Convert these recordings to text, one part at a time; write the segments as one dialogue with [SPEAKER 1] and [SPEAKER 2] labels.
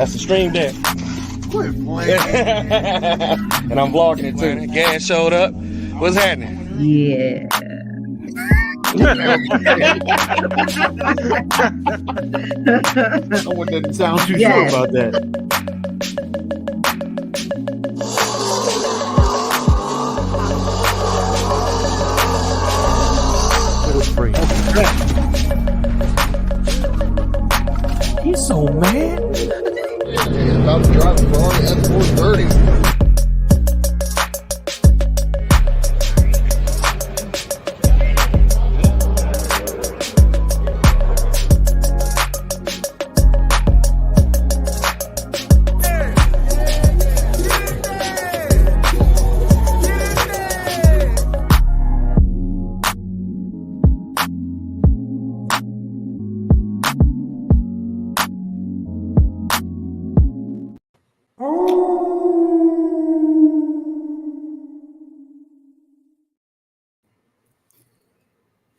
[SPEAKER 1] That's the stream deck.
[SPEAKER 2] Quit playing.
[SPEAKER 1] And I'm vlogging it too. Gas showed up. What's happening?
[SPEAKER 3] Yeah.
[SPEAKER 2] Someone doesn't sound too
[SPEAKER 3] Yes.
[SPEAKER 2] sure about that.
[SPEAKER 4] He's so mad.
[SPEAKER 2] He's about to drive a Ferrari F430.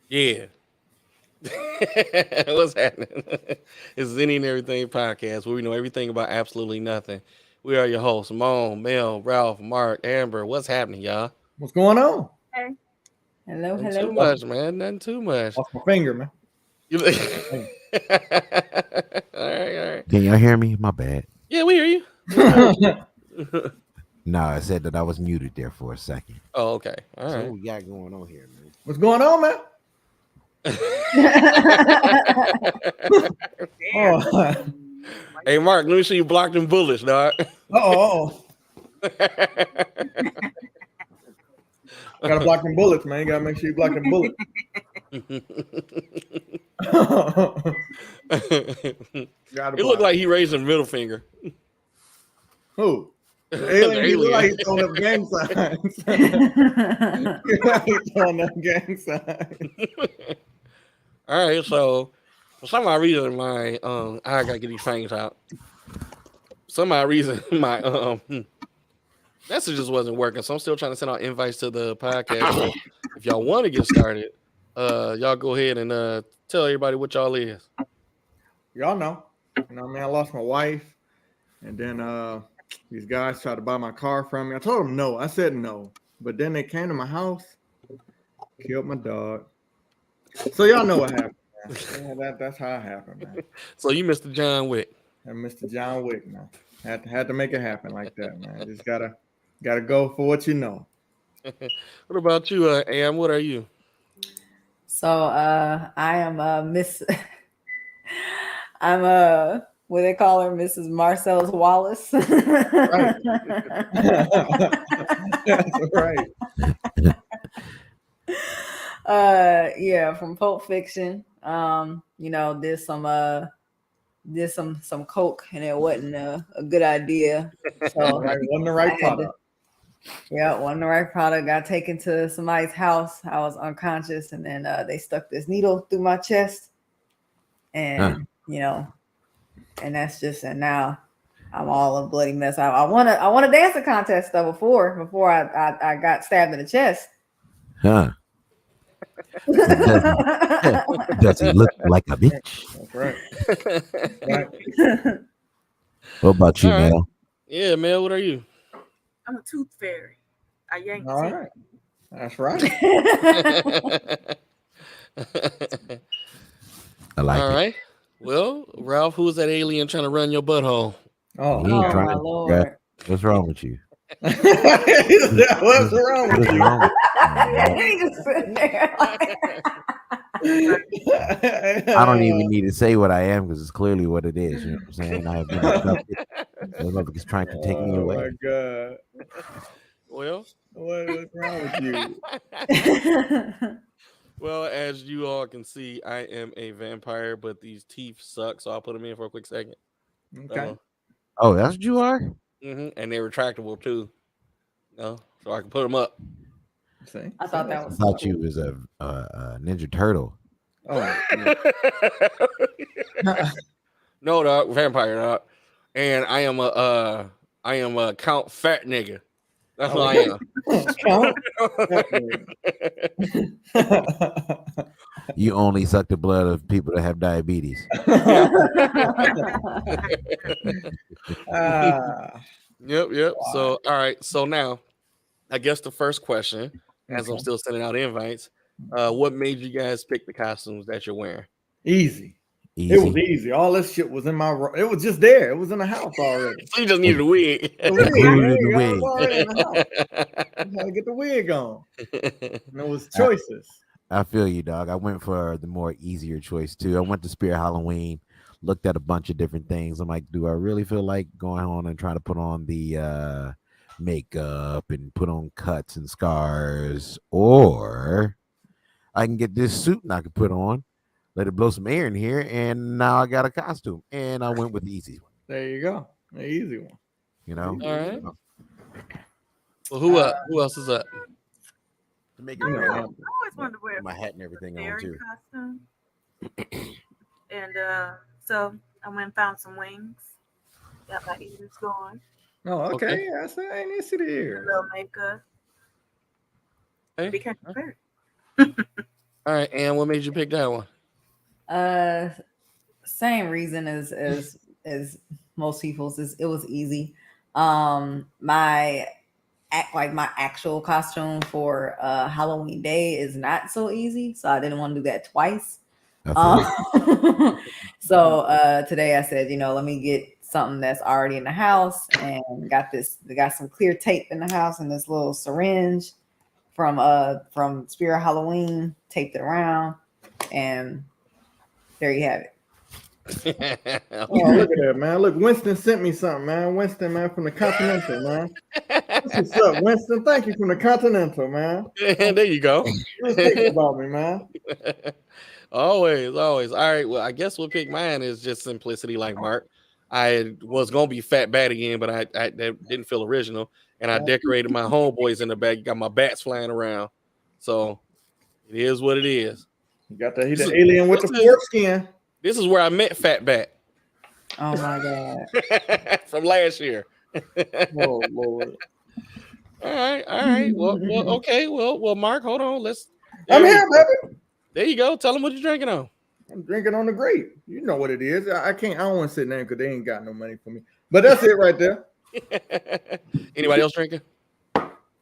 [SPEAKER 1] Yeah. What's happening? It's Zenny and Everything podcast where we know everything about absolutely nothing. We are your hosts, Moan, Mel, Ralph, Mark, Amber. What's happening, y'all?
[SPEAKER 2] What's going on?
[SPEAKER 3] Hello,
[SPEAKER 1] Nothing
[SPEAKER 3] hello.
[SPEAKER 1] too much, man. Nothing too much.
[SPEAKER 2] Off my finger, man.
[SPEAKER 1] You- all right.
[SPEAKER 4] Can y'all hear me? My bad.
[SPEAKER 1] Yeah, we hear you.
[SPEAKER 4] No, I said that I was muted there for a second.
[SPEAKER 1] Oh, okay. All
[SPEAKER 4] So
[SPEAKER 1] right.
[SPEAKER 4] what we got going on here, man?
[SPEAKER 2] What's going on, man? Oh,
[SPEAKER 1] Hey, Mark, let me see you block them bullets, dog.
[SPEAKER 2] oh. Gotta block them bullets, man. You gotta make sure you block them bullets.
[SPEAKER 1] It looked like he raised a middle finger.
[SPEAKER 2] who?
[SPEAKER 1] The
[SPEAKER 2] Alien. He look
[SPEAKER 1] alien.
[SPEAKER 2] like he's throwing up gang signs. He look like he's throwing up gang signs.
[SPEAKER 1] All right, so for some odd reason, my I gotta get these fangs out. Some odd reason, my messages wasn't working, so I'm still trying to send out invites to the podcast. So if y'all want to get started, y'all go ahead and tell everybody what y'all is.
[SPEAKER 2] Y'all know. You know, man, I lost my wife, and then these guys tried to buy my car from me. I told them no. I said no, but then they came to my house, killed my dog. So y'all know what happened. Man. Yeah, that's how it happened, man.
[SPEAKER 1] So you Mr. John Wick.
[SPEAKER 2] And Mr. John Wick, man, had to make it happen like that, man. Just gotta go for what you know.
[SPEAKER 1] What about you, Am? What are you?
[SPEAKER 3] So I am Miss I'm what they call her, Mrs. Marcellus Wallace.
[SPEAKER 2] Right. That's right.
[SPEAKER 3] Yeah, from Pulp Fiction. You know, did some coke and it wasn't a good idea. So
[SPEAKER 2] Right, wasn't the right
[SPEAKER 3] I had to-
[SPEAKER 2] product.
[SPEAKER 3] yeah, wasn't the right product. Got taken to somebody's house. I was unconscious, and then they stuck this needle through my chest, and you know, and that's just. And now I'm all a bloody mess. I won a dancing contest though before I got stabbed in the chest.
[SPEAKER 4] Huh? Does he look like a bitch?
[SPEAKER 2] That's right. Right.
[SPEAKER 4] What about you,
[SPEAKER 1] All right.
[SPEAKER 4] Mel?
[SPEAKER 1] Yeah, Mel, what are you?
[SPEAKER 5] I'm a tooth fairy. I yank
[SPEAKER 2] All
[SPEAKER 5] teeth.
[SPEAKER 2] right. That's right.
[SPEAKER 4] I like
[SPEAKER 1] All
[SPEAKER 4] it.
[SPEAKER 1] right. Well, Ralph, who's that alien trying to run your butthole?
[SPEAKER 2] Oh,
[SPEAKER 4] He ain't
[SPEAKER 3] Oh
[SPEAKER 4] trying
[SPEAKER 3] my
[SPEAKER 4] to-
[SPEAKER 3] lord!
[SPEAKER 4] What's wrong with you?
[SPEAKER 2] what's wrong
[SPEAKER 4] What
[SPEAKER 2] with
[SPEAKER 4] is
[SPEAKER 2] you?
[SPEAKER 4] wrong with
[SPEAKER 3] He just sitting there.
[SPEAKER 4] I don't even need to say what I am because it's clearly what it is. You know what I'm saying? I have been abducted. That motherfucker's trying to take me
[SPEAKER 2] Oh
[SPEAKER 4] away.
[SPEAKER 2] my god!
[SPEAKER 1] Well,
[SPEAKER 2] What's wrong with you?
[SPEAKER 1] well, as you all can see, I am a vampire, but these teeth suck, so I'll put them in for a quick second.
[SPEAKER 2] Okay.
[SPEAKER 4] Oh, that's what you are?
[SPEAKER 1] And they're retractable too. No, so I can put them up.
[SPEAKER 2] See?
[SPEAKER 3] I thought that
[SPEAKER 4] I
[SPEAKER 3] was
[SPEAKER 4] thought you was a Ninja Turtle.
[SPEAKER 2] Oh.
[SPEAKER 1] No, dog, vampire, dog. And I am a Count Fat Nigga. That's what I am.
[SPEAKER 4] You only suck the blood of people that have diabetes.
[SPEAKER 2] Ah,
[SPEAKER 1] Yep.
[SPEAKER 2] wow.
[SPEAKER 1] So, all right. So now, I guess the first question, as I'm
[SPEAKER 2] Okay.
[SPEAKER 1] still sending out invites, what made you guys pick the costumes that you're wearing?
[SPEAKER 2] Easy. It was
[SPEAKER 4] Easy.
[SPEAKER 2] easy. All this shit was in my. It was just there. It was in the house already.
[SPEAKER 1] So you just needed a wig.
[SPEAKER 2] The wig.
[SPEAKER 4] Included
[SPEAKER 2] There
[SPEAKER 4] the
[SPEAKER 2] you go. It was
[SPEAKER 4] wig.
[SPEAKER 2] already in the house. I had to get the wig on. And it was choices.
[SPEAKER 4] I feel you, dog. I went for the more easier choice too. I went to Spirit Halloween, looked at a bunch of different things. I'm like, do I really feel like going on and trying to put on the makeup and put on cuts and scars, or I can get this suit and I can put on, let it blow some air in here, and now I got a costume. And I went with the easy one.
[SPEAKER 2] There you go. The easy one.
[SPEAKER 4] You know,
[SPEAKER 1] All right. Well, who else is up?
[SPEAKER 4] to make
[SPEAKER 2] You
[SPEAKER 4] it
[SPEAKER 2] know,
[SPEAKER 4] real,
[SPEAKER 5] I always wanted to wear
[SPEAKER 4] my hat and everything on
[SPEAKER 5] fairy
[SPEAKER 4] too.
[SPEAKER 5] costume. And so I went and found some wings. Got my ears going.
[SPEAKER 2] Oh, okay.
[SPEAKER 1] Okay.
[SPEAKER 2] Yeah, I said I ain't see the
[SPEAKER 5] A
[SPEAKER 2] ears.
[SPEAKER 5] little makeup.
[SPEAKER 1] Hey,
[SPEAKER 5] Became a fairy.
[SPEAKER 1] all right. And what made you pick that one?
[SPEAKER 3] Same reason as most people's. It was easy. My actual costume for Halloween Day is not so easy, so I didn't want to do that twice. So today I said, let me get something that's already in the house, and got some clear tape in the house and this little syringe from Spirit Halloween, taped it around, and there you have it.
[SPEAKER 2] Oh, look at that, man. Look, Winston sent me something, man. Winston, man, from the Continental, man. What's up, Winston? Thank you from the Continental, man.
[SPEAKER 1] There you go.
[SPEAKER 2] You was thinking about me, man.
[SPEAKER 1] Always. All right. Well, I guess we'll pick mine is just simplicity, like Mark. I was gonna be Fat Bat again, but I that didn't feel original, and I decorated my homeboys in the back. Got my bats flying around, so it is what it is.
[SPEAKER 2] You got that. He's the alien with the foreskin.
[SPEAKER 1] This is where I met Fat Bat
[SPEAKER 3] Oh my god.
[SPEAKER 1] from last year.
[SPEAKER 2] Oh Lord.
[SPEAKER 1] All right. Well, okay. Well, Mark, hold on.
[SPEAKER 2] I'm here, baby.
[SPEAKER 1] There you go. Tell them what you're drinking on.
[SPEAKER 2] I'm drinking on the grape. You know what it is. I can't. I don't want to say name because they ain't got no money for me. But that's it right there.
[SPEAKER 1] Anybody else drinking?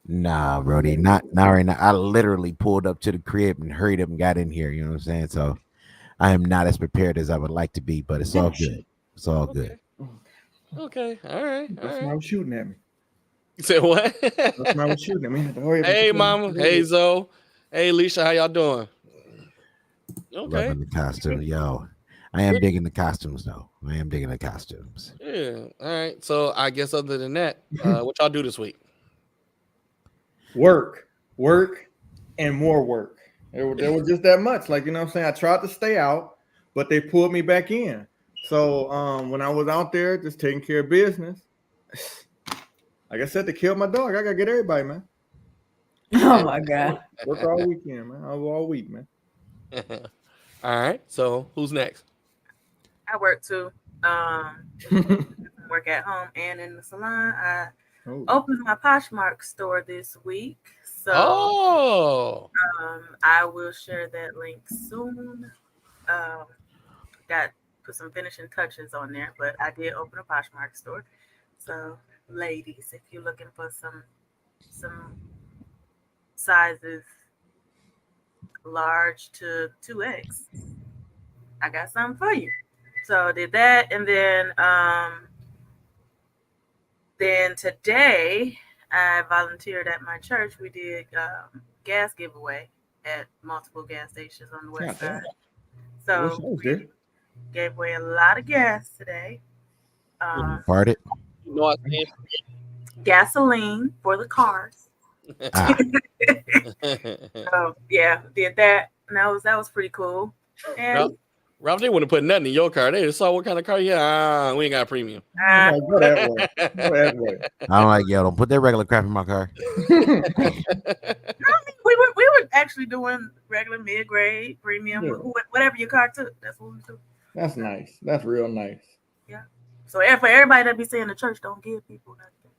[SPEAKER 4] Nah, Brody, not right now. I literally pulled up to the crib and hurried up and got in here. You know what I'm saying? So I am not as prepared as I would like to be, but it's all good. It's all good.
[SPEAKER 1] Okay. All right.
[SPEAKER 2] That's why I was shooting at me.
[SPEAKER 1] You said what?
[SPEAKER 2] That's why I was shooting at me. I had to hurry up.
[SPEAKER 1] Hey, Mama. Hey, Zoe. Hey, Alicia. How y'all doing? Okay.
[SPEAKER 4] Loving the costume, yo. I am digging the costumes, though. I am digging the costumes.
[SPEAKER 1] Yeah. All right. So I guess other than that, what y'all do this week?
[SPEAKER 2] Work, and more work. There was just that much. Like, you know what I'm saying? I tried to stay out, but they pulled me back in. So when I was out there just taking care of business, like I said, they killed my dog. I gotta get everybody, man.
[SPEAKER 3] Oh my god.
[SPEAKER 2] Work all weekend, man. All week, man.
[SPEAKER 1] All right. So who's next?
[SPEAKER 5] I work too. Work at home and in the salon. I opened my Poshmark store this week. So I will share that link soon. Got put some finishing touches on there, but I did open a Poshmark store. So ladies, if you're looking for some sizes large to 2X, I got something for you. So I did that, and then today I volunteered at my church. We did gas giveaway at multiple gas stations on the west side. So we gave away a lot of gas today.
[SPEAKER 4] Farted?
[SPEAKER 1] You know, I said
[SPEAKER 5] Gasoline for the cars.
[SPEAKER 4] Ah.
[SPEAKER 5] So yeah, did that. And that was pretty cool. And
[SPEAKER 1] Ralph, they wouldn't put nothing in your car. They just saw what kind of car you had. We ain't got premium.
[SPEAKER 2] Go that way. Go that way.
[SPEAKER 4] I'm like, yo, don't put that regular crap in my car.
[SPEAKER 5] we were actually doing regular, mid-grade, premium, whatever your car took. That's what we do.
[SPEAKER 2] That's nice. That's real nice.
[SPEAKER 5] Yeah. So for everybody that be saying the church don't give people nothing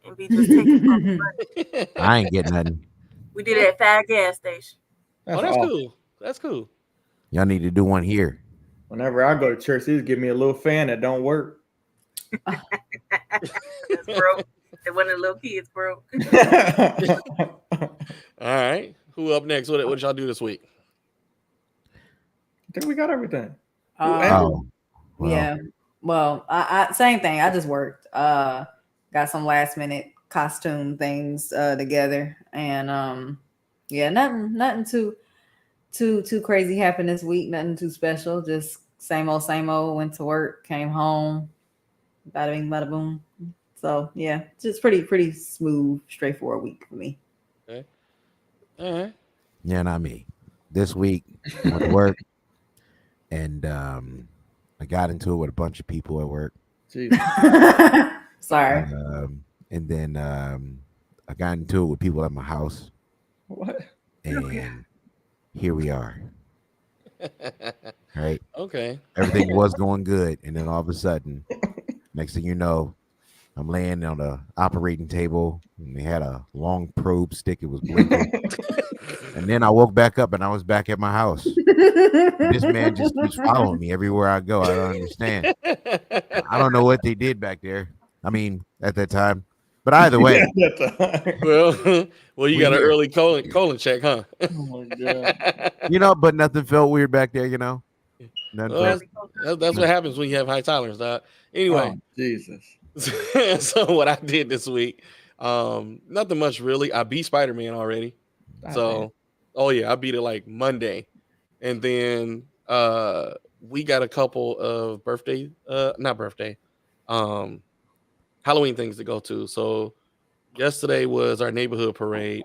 [SPEAKER 5] and be just taking from the money.
[SPEAKER 4] I ain't getting nothing.
[SPEAKER 5] We did it at 5 gas stations.
[SPEAKER 1] That's cool. That's cool.
[SPEAKER 4] Y'all need to do one here.
[SPEAKER 2] Whenever I go to church, they just give me a little fan that don't work.
[SPEAKER 5] It's broke. And one of the little kids broke.
[SPEAKER 1] All right. Who up next? What y'all do this week?
[SPEAKER 2] I think we got everything.
[SPEAKER 4] Well.
[SPEAKER 3] Yeah. Well, I same thing. I just worked. Got some last minute costume things together, and yeah, nothing too crazy happened this week. Nothing too special. Just same old, same old. Went to work, came home, bada bing, bada boom. So yeah, just pretty smooth, straightforward week for me.
[SPEAKER 1] Okay. All right.
[SPEAKER 4] Yeah, not me. This week I went to work, and I got into it with a bunch of people at work.
[SPEAKER 3] Sorry.
[SPEAKER 4] And then I got into it with people at my house.
[SPEAKER 2] What?
[SPEAKER 4] And here we are. Right?
[SPEAKER 1] Okay.
[SPEAKER 4] Everything was going good. And then all of a sudden, next thing you know, I'm laying on the operating table and they had a long probe stick. It was blinking. And then I woke back up and I was back at my house. This man just keeps following me everywhere I go. I don't understand. I don't know what they did back there. I mean, at that time. But either way.
[SPEAKER 1] Well, you got an early colon check, huh?
[SPEAKER 2] Oh my God.
[SPEAKER 4] But nothing felt weird back there,
[SPEAKER 1] That's what happens when you have high tolerance, dog. Anyway.
[SPEAKER 2] Oh, Jesus.
[SPEAKER 1] So what I did this week, nothing much really. I beat Spider-Man already. I beat it like Monday. And then we got a couple of Halloween things to go to. So yesterday was our neighborhood parade.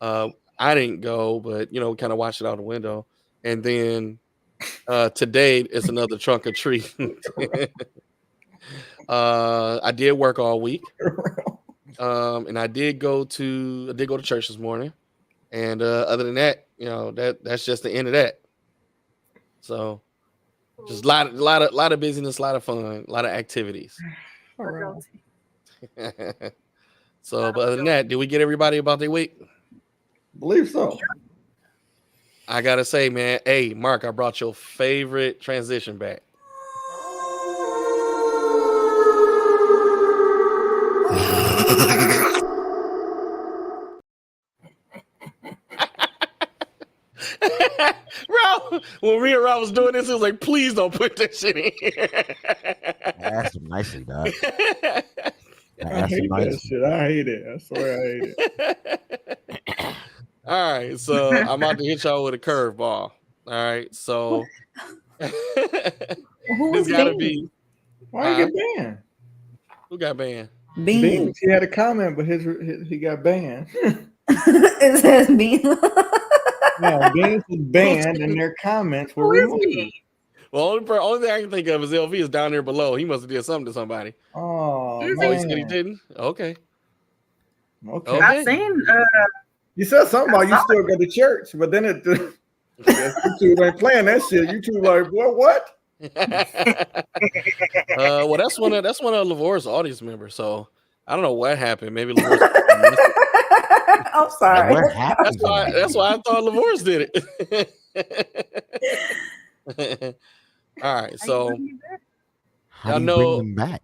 [SPEAKER 1] I didn't go, but we kind of watched it out the window. And then today is another trunk or treat. I did work all week. And I did go to church this morning. And other than that, that's just the end of that. So just a lot of busyness, a lot of fun, a lot of activities. So, but other than that, did we get everybody about their week?
[SPEAKER 2] Believe so.
[SPEAKER 1] I gotta say, man, hey, Mark, I brought your favorite transition back. Rob, when me and Rob was doing this, it was like, please don't put this shit in here.
[SPEAKER 4] I asked him nicely, dog.
[SPEAKER 2] I hate that shit. I hate it. I swear I hate
[SPEAKER 1] it. All right, so I'm about to hit y'all with a curveball. All right, so this gotta be.
[SPEAKER 2] Why you get banned?
[SPEAKER 1] Who got banned?
[SPEAKER 3] Beans.
[SPEAKER 2] He had a comment, but he got banned.
[SPEAKER 3] It says Beans.
[SPEAKER 2] No, Beans was banned, and their comments were removed.
[SPEAKER 1] Well, only thing I can think of is LV is down there below. He must have did something to somebody.
[SPEAKER 2] Oh,
[SPEAKER 1] he said he didn't. Okay.
[SPEAKER 5] I've seen.
[SPEAKER 2] You said something about you still go to church, but then YouTube ain't playing that shit. YouTube like, what?
[SPEAKER 1] Well, that's one of Lavor's audience members. So I don't know what happened. Maybe Lavor's.
[SPEAKER 3] I'm sorry.
[SPEAKER 1] That's why I thought Lavor's did it. All right, so
[SPEAKER 4] how do you bring them back?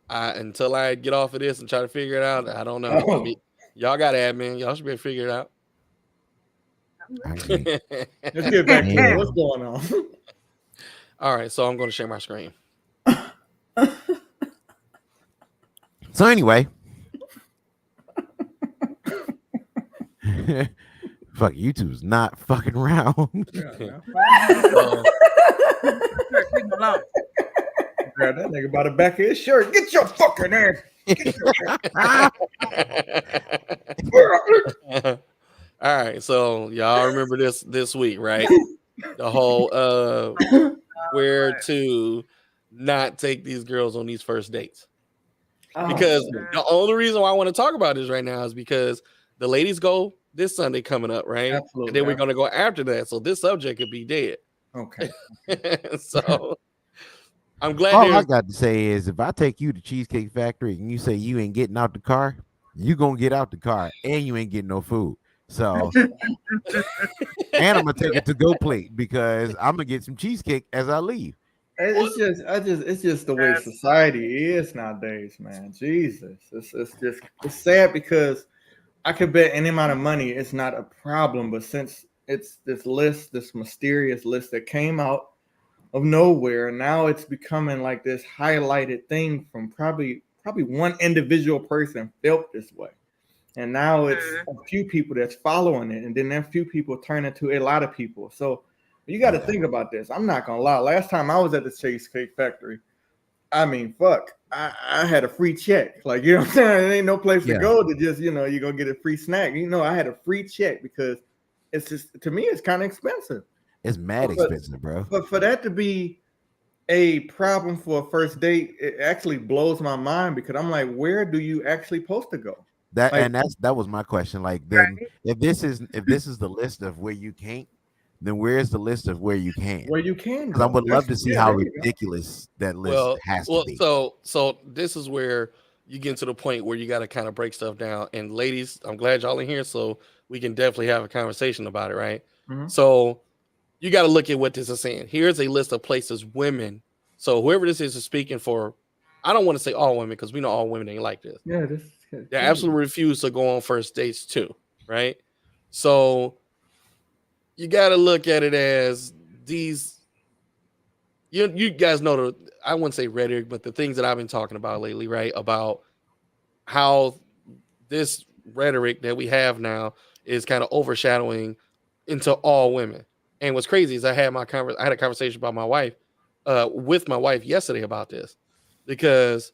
[SPEAKER 1] Until I get off of this and try to figure it out, I don't know.
[SPEAKER 2] Oh.
[SPEAKER 1] Y'all got admin. Y'all should be able to figure it out.
[SPEAKER 2] Let's get back to what's going on.
[SPEAKER 1] All right, so I'm going to share my screen.
[SPEAKER 4] So anyway, fuck, YouTube's not fucking around.
[SPEAKER 2] Grab that nigga by the back of his shirt. Get your fucking ass.
[SPEAKER 1] All right, so y'all remember this week, right? The whole where to not take these girls on these first dates. Because the only reason why I want to talk about this right now is because the ladies go this Sunday coming up, right?
[SPEAKER 2] Absolutely.
[SPEAKER 1] And then we're gonna go after that. So this subject could be dead.
[SPEAKER 2] Okay.
[SPEAKER 1] So I'm glad.
[SPEAKER 4] All I got to say is if I take you to Cheesecake Factory and you say you ain't getting out the car, you gonna get out the car and you ain't getting no food. So, and I'm gonna take a to-go plate because I'm gonna get some cheesecake as I leave.
[SPEAKER 2] It's just the way society is nowadays, man. Jesus, it's sad because I could bet any amount of money it's not a problem, but since it's this mysterious list that came out of nowhere, now it's becoming like this highlighted thing from probably one individual person felt this way. And now it's a few people that's following it, and then that few people turn into a lot of people. So you got to think about this. I'm not gonna lie. Last time I was at the Cheesecake Factory, I mean, fuck, I had a free check. Like, you know what I'm saying? There ain't no place to go to just, you're gonna get a free snack. I had a free check because it's just, to me, it's kind of expensive.
[SPEAKER 4] It's mad expensive, bro.
[SPEAKER 2] But for that to be a problem for a first date, it actually blows my mind because I'm like, where do you actually supposed to go?
[SPEAKER 4] That was my question. Like, then if this is the list of where you can't, then where's the list of where you can?
[SPEAKER 2] Where you can?
[SPEAKER 4] Because I would love to see how ridiculous that list has to be.
[SPEAKER 1] So this is where you get to the point where you got to kind of break stuff down. And ladies, I'm glad y'all in here, so we can definitely have a conversation about it, right? Mm-hmm. So you got to look at what this is saying. Here's a list of places women. So whoever this is speaking for, I don't want to say all women because we know all women ain't like this.
[SPEAKER 2] Yeah,
[SPEAKER 1] they absolutely refuse to go on first dates too, right? So you got to look at it as these. You guys know I wouldn't say rhetoric, but the things that I've been talking about lately, right? About how this rhetoric that we have now is kind of overshadowing into all women. And what's crazy is I had a conversation about my wife, with my wife yesterday about this, because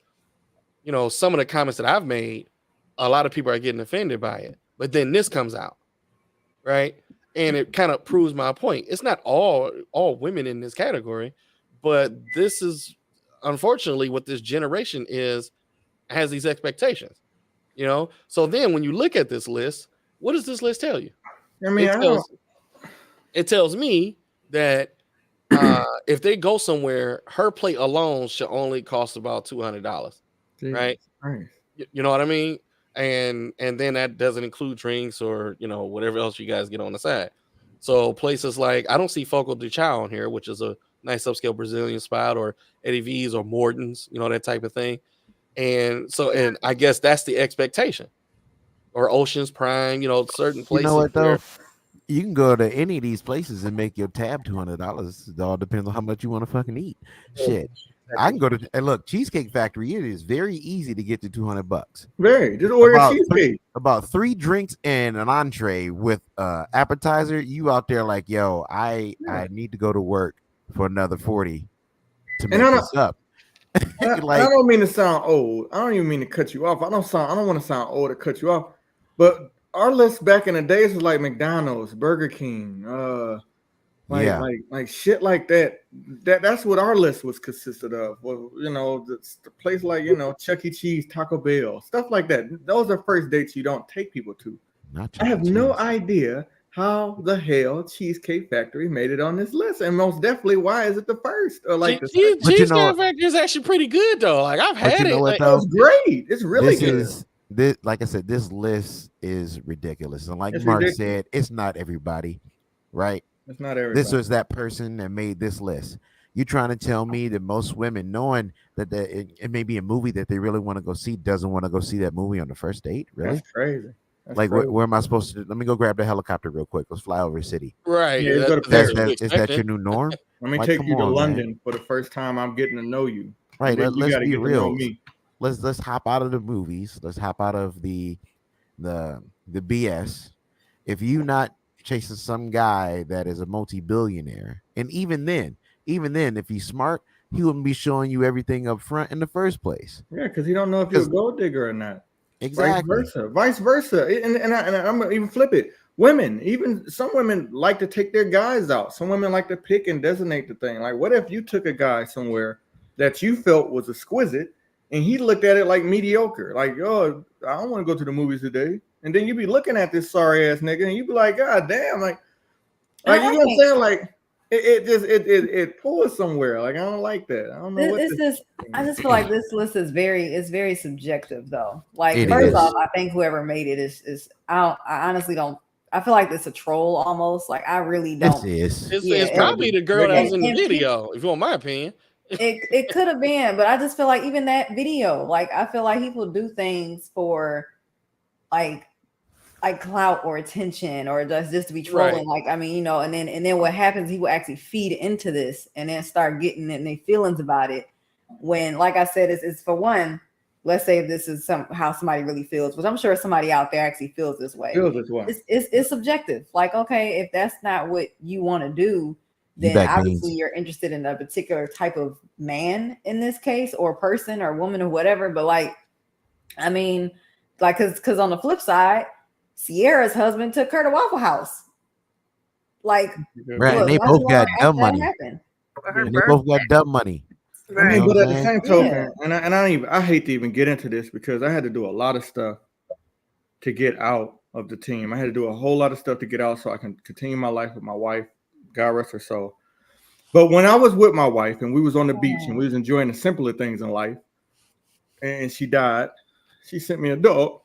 [SPEAKER 1] some of the comments that I've made, a lot of people are getting offended by it. But then this comes out, right? And it kind of proves my point. It's not all women in this category, but this is unfortunately what this generation has these expectations, So then when you look at this list, what does this list tell you?
[SPEAKER 2] I mean,
[SPEAKER 1] it tells me that if they go somewhere, her plate alone should only cost about $200, right?
[SPEAKER 2] Nice.
[SPEAKER 1] You know what I mean? And then that doesn't include drinks or whatever else you guys get on the side. So places like, I don't see Fogo de Chao on here, which is a nice upscale Brazilian spot, or Eddie V's or Morton's, that type of thing. And I guess that's the expectation. Or Ocean's Prime, certain places.
[SPEAKER 4] You know what though? You can go to any of these places and make your tab $200. It all depends on how much you want to fucking eat. Shit. I can go to look, Cheesecake Factory. It is very easy to get to $200.
[SPEAKER 2] Very. Just order a cheesecake.
[SPEAKER 4] About 3 drinks and an entree with appetizer. You out there like, yo, I need to go to work for another 40 to make this up.
[SPEAKER 2] I don't mean to sound old. I don't even mean to cut you off. I don't want to sound old to cut you off. But our list back in the days was like McDonald's, Burger King, like shit like that. That's what our list was consisted of. Well, the place like Chuck E. Cheese, Taco Bell, stuff like that. Those are first dates you don't take people to. I have no idea how the hell Cheesecake Factory made it on this list, and most definitely why is it the first? Or like
[SPEAKER 1] Cheesecake Factory is actually pretty good though. Like I've had it.
[SPEAKER 2] It's great. It's really good.
[SPEAKER 4] This, like I said, this list is ridiculous. And like Mark said, it's not everybody, right?
[SPEAKER 2] It's not everybody.
[SPEAKER 4] This was that person that made this list. You trying to tell me that most women, knowing that it may be a movie that they really want to go see, doesn't want to go see that movie on the first date? Really?
[SPEAKER 2] That's crazy.
[SPEAKER 4] Where am I supposed to? Let me go grab the helicopter real quick. Let's fly over the city.
[SPEAKER 1] Right.
[SPEAKER 4] Is that your new norm?
[SPEAKER 2] Let me take you to London for the first time. I'm getting to know you.
[SPEAKER 4] Right. Let's be real. Let's hop out of the movies. Let's hop out of the BS. If you not chasing some guy that is a multi-billionaire, and even then, if he's smart, he wouldn't be showing you everything up front in the first place.
[SPEAKER 2] Yeah, because he don't know if you're a gold digger or not.
[SPEAKER 4] Exactly.
[SPEAKER 2] Vice versa. And I'm gonna even flip it. Even some women like to take their guys out. Some women like to pick and designate the thing. Like, what if you took a guy somewhere that you felt was exquisite, and he looked at it like mediocre, like, oh, I don't want to go to the movies today. And then you be looking at this sorry ass nigga, and you be like, God damn, like you know what I'm saying? Like it pulls somewhere. Like I don't like that. I don't know
[SPEAKER 3] I just feel like this list is very subjective though. Like
[SPEAKER 4] it
[SPEAKER 3] first
[SPEAKER 4] is.
[SPEAKER 3] off, I think whoever made it is I honestly don't. I feel like it's a troll almost. Like I really don't.
[SPEAKER 1] It's probably the girl that was in the video, if you want my opinion.
[SPEAKER 3] It could have been, but I just feel like even that video, like I feel like people do things for like clout or attention or just to be trolling. Right. Like I mean, you know, and then what happens? He will actually feed into this and then start getting in their feelings about it. When, like I said, it's for one. Let's say if this is how somebody really feels, which I'm sure somebody out there actually feels this way. It's subjective. Like, okay, if that's not what you want to do, then obviously you're interested in a particular type of man in this case, or person or woman or whatever. But like, I mean, like, because on the flip side, Sierra's husband took her to Waffle House. Like,
[SPEAKER 4] right?
[SPEAKER 3] Look,
[SPEAKER 4] and they both got dumb money. And they both got dumb money.
[SPEAKER 2] Right. I mean, but at the same token, I hate to even get into this because I had to do a lot of stuff to get out of the team. I had to do a whole lot of stuff to get out so I can continue my life with my wife, God rest her soul. But when I was with my wife and we was on the beach and we was enjoying the simpler things in life, and she died, she sent me a dog.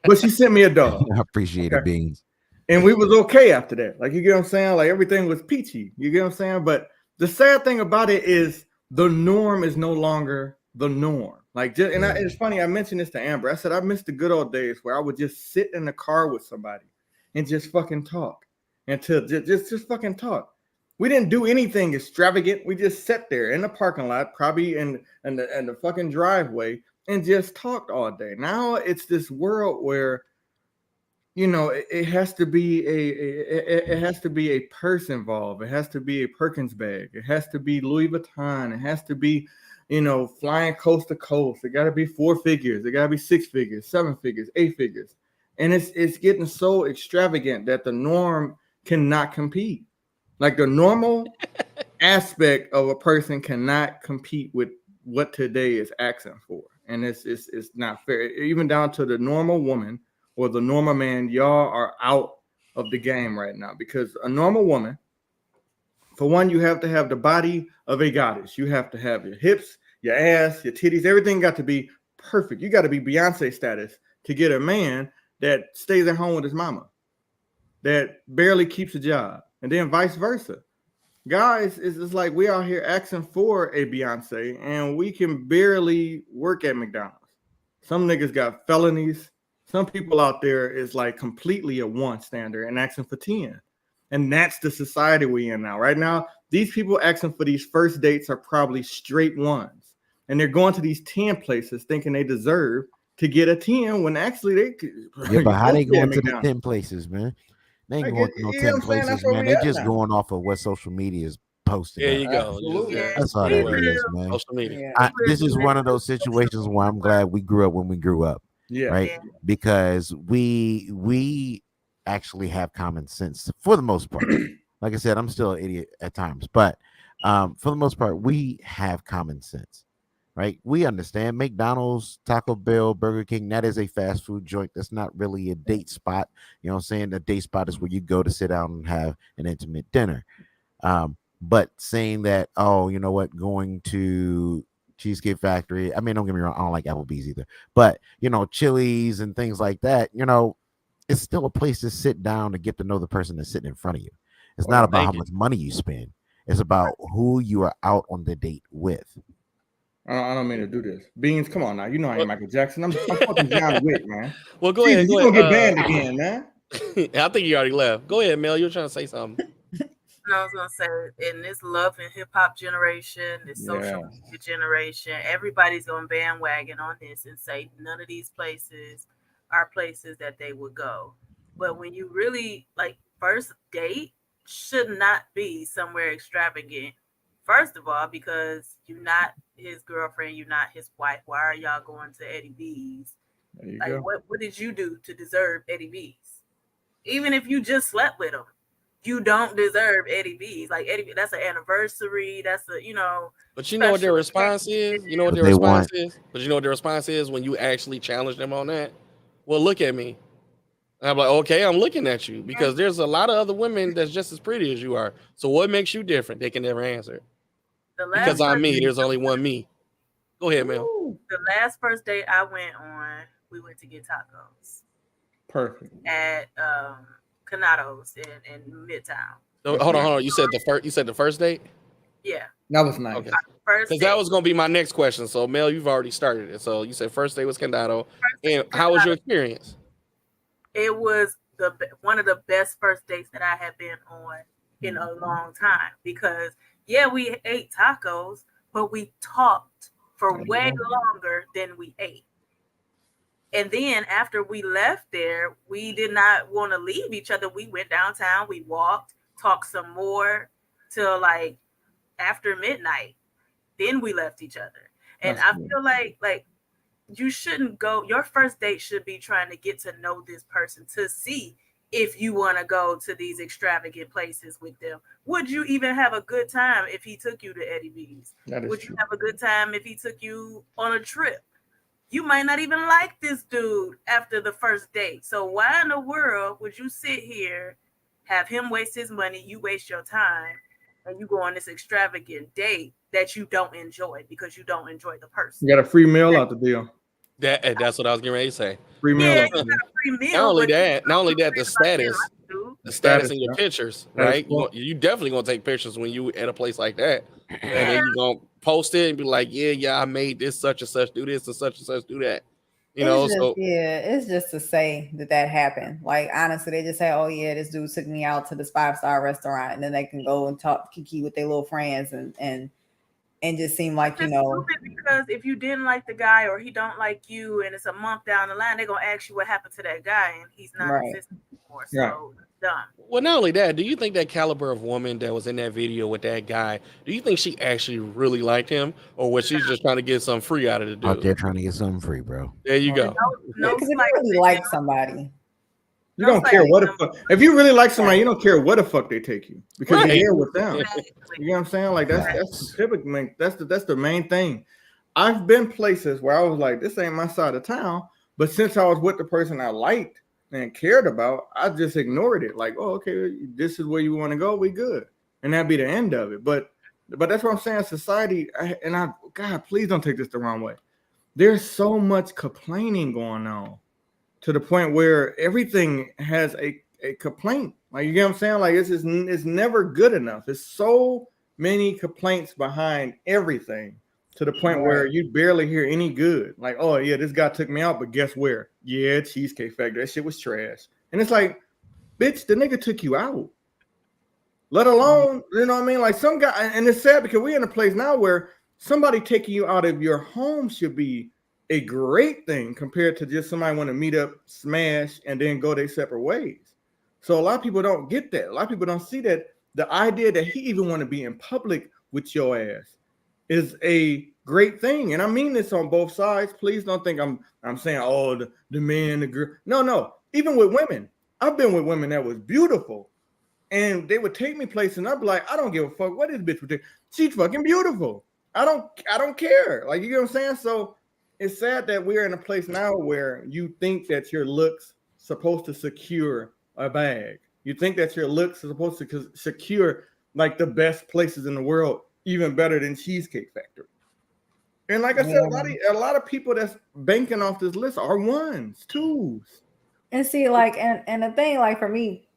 [SPEAKER 2] But she sent me a dog.
[SPEAKER 4] I appreciate it, Beans.
[SPEAKER 2] And we was okay after that. Like, you get what I'm saying? Like, everything was peachy. You get what I'm saying? But the sad thing about it is the norm is no longer the norm. Like, it's funny. I mentioned this to Amber. I said, I miss the good old days where I would just sit in the car with somebody and just fucking talk. Just fucking talk. We didn't do anything extravagant. We just sat there in the parking lot, probably in the fucking driveway, and just talked all day. Now it's this world where, you know, it has to be a purse involved. It has to be a Perkins bag. It has to be Louis Vuitton. It has to be, you know, flying coast to coast. It got to be 4 figures. It got to be 6 figures, 7 figures, 8 figures. And it's getting so extravagant that the norm cannot compete. Like, the normal aspect of a person cannot compete with what today is asking for. And it's not fair. Even down to the normal woman or the normal man, y'all are out of the game right now, because a normal woman, for one, you have to have the body of a goddess. You have to have your hips, your ass, your titties, everything got to be perfect. You got to be Beyonce status to get a man that stays at home with his mama, that barely keeps a job, and then vice versa. Guys, it's like we out here asking for a Beyonce, and we can barely work at McDonald's. Some niggas got felonies. Some people out there is like completely a 1 standard and asking for 10. And that's the society we in now. Right now, these people asking for these first dates are probably straight 1s. And they're going to these 10 places thinking they deserve to get a 10 when actually they
[SPEAKER 4] Yeah, but how they going to the 10 places, man? They ain't going to no 10 places, man. They just going off of what social media is posting.
[SPEAKER 1] There you go.
[SPEAKER 4] That's all that is, man.
[SPEAKER 1] Social media.
[SPEAKER 4] This is one of those situations where I'm glad we grew up when we grew up.
[SPEAKER 2] Yeah.
[SPEAKER 4] Right. Yeah. Because we actually have common sense for the most part. Like I said, I'm still an idiot at times, but for the most part, we have common sense. Right. We understand McDonald's, Taco Bell, Burger King. That is a fast food joint. That's not really a date spot. You know what I'm saying? The date spot is where you go to sit down and have an intimate dinner. But saying that, oh, you know what, going to Cheesecake Factory. I mean, don't get me wrong, I don't like Applebee's either. But, you know, Chili's and things like that, you know, it's still a place to sit down to get to know the person that's sitting in front of you. It's not about how much money you spend. It's about who you are out on the date with.
[SPEAKER 2] I don't mean to do this. Beans, come on now. You know I ain't Michael Jackson. I'm fucking John Wick, man.
[SPEAKER 1] Well, go ahead.
[SPEAKER 2] You're going to get banned again, man.
[SPEAKER 1] I think you already left. Go ahead, Mel. You're trying to say something.
[SPEAKER 5] I was gonna say, in this love and hip hop generation, this social media generation, everybody's gonna bandwagon on this and say none of these places are places that they would go. But when you really like, first date should not be somewhere extravagant. First of all, because you're not his girlfriend, you're not his wife. Why are y'all going to Eddie V's? Like, what did you do to deserve Eddie V's? Even if you just slept with him, you don't deserve Eddie V's. Like, Eddie V, that's an anniversary. That's a, you know.
[SPEAKER 1] But you know what their response is? You know what their response is? But you know what their response is when you actually challenge them on that? Well, look at me. And I'm like, okay, I'm looking at you because there's a lot of other women that's just as pretty as you are. So what makes you different? They can never answer. Because I'm me. There's only one me. Go ahead, Mel.
[SPEAKER 5] The last first date I went on we went to get tacos.
[SPEAKER 2] Perfect.
[SPEAKER 5] At Canado's in Midtown.
[SPEAKER 1] So, hold on. You said the first date?
[SPEAKER 5] Yeah.
[SPEAKER 2] That was nice.
[SPEAKER 1] Okay.
[SPEAKER 5] First
[SPEAKER 1] Because that was going to be my next question. So, Mel, you've already started it. So, you said first date was Condado. And how was your experience?
[SPEAKER 5] It was one of the best first dates that I have been on in a long time. Because, yeah, we ate tacos, but we talked for way longer than we ate. And then after we left there, we did not want to leave each other. We went downtown, we walked, talked some more till like after midnight. Then we left each other. And I feel like you shouldn't go. Your first date should be trying to get to know this person to see if you want to go to these extravagant places with them. Would you even have a good time if he took you to Eddie V's? Would you have a good time if he took you on a trip? You might not even like this dude after the first date. So why in the world would you sit here, have him waste his money, you waste your time, and you go on this extravagant date that you don't enjoy because you don't enjoy the person?
[SPEAKER 2] You got a free meal out the deal.
[SPEAKER 1] That's what I was getting ready to say.
[SPEAKER 2] Free meal.
[SPEAKER 5] Yeah, you got a free meal.
[SPEAKER 1] Not only that, the status in your pictures, right? You definitely gonna take pictures when you at a place like that, and then you gonna post it and be like, yeah, I made this such and such, do this and such, do that.
[SPEAKER 3] It's just to say that happened. Like honestly, they just say, oh yeah, this dude took me out to this 5-star restaurant, and then they can go and talk kiki with their little friends and just seem like, you know.
[SPEAKER 5] Because if you didn't like the guy or he don't like you and it's a month down the line, they're going to ask you what happened to that guy and he's not existing anymore. So done.
[SPEAKER 1] Well, not only that, do you think that caliber of woman that was in that video with that guy, do you think she actually really liked him, or was she just trying to get something free out of the dude?
[SPEAKER 4] Out there trying to get something free, bro.
[SPEAKER 1] There you go.
[SPEAKER 3] No, because if you really like somebody,
[SPEAKER 2] you don't care what the fuck. If you really like somebody, you don't care what the fuck they take you because you're here with them. You know what I'm saying? Like that's typically that's the main thing. I've been places where I was like, this ain't my side of town, but since I was with the person I liked and cared about, I just ignored it. Like, oh, okay, this is where you want to go, we good, and that'd be the end of it. But that's what I'm saying. Society, God, please don't take this the wrong way. There's so much complaining going on, to the point where everything has a complaint. Like, you get what I'm saying? Like, it's never good enough. There's so many complaints behind everything, to the point where you barely hear any good. Like, oh yeah, this guy took me out, but guess where? Yeah, Cheesecake Factory. That shit was trash. And it's like, bitch, the nigga took you out. Let alone, you know what I mean? Like some guy, and it's sad because we're in a place now where somebody taking you out of your home should be a great thing compared to just somebody want to meet up, smash, and then go their separate ways. So a lot of people don't get that. A lot of people don't see that the idea that he even want to be in public with your ass is a great thing. And I mean this on both sides. Please don't think I'm saying, oh, the man, the girl. No. Even with women, I've been with women that was beautiful, and they would take me places, and I'd be like, I don't give a fuck what this bitch would do. She's fucking beautiful. I don't care. Like, you know what I'm saying? So it's sad that we're in a place now where you think that your looks supposed to secure a bag. You think that your looks are supposed to secure like the best places in the world, even better than Cheesecake Factory. And like I said, a lot of people that's banking off this list are ones, twos.
[SPEAKER 3] And see, like, and the thing, like for me,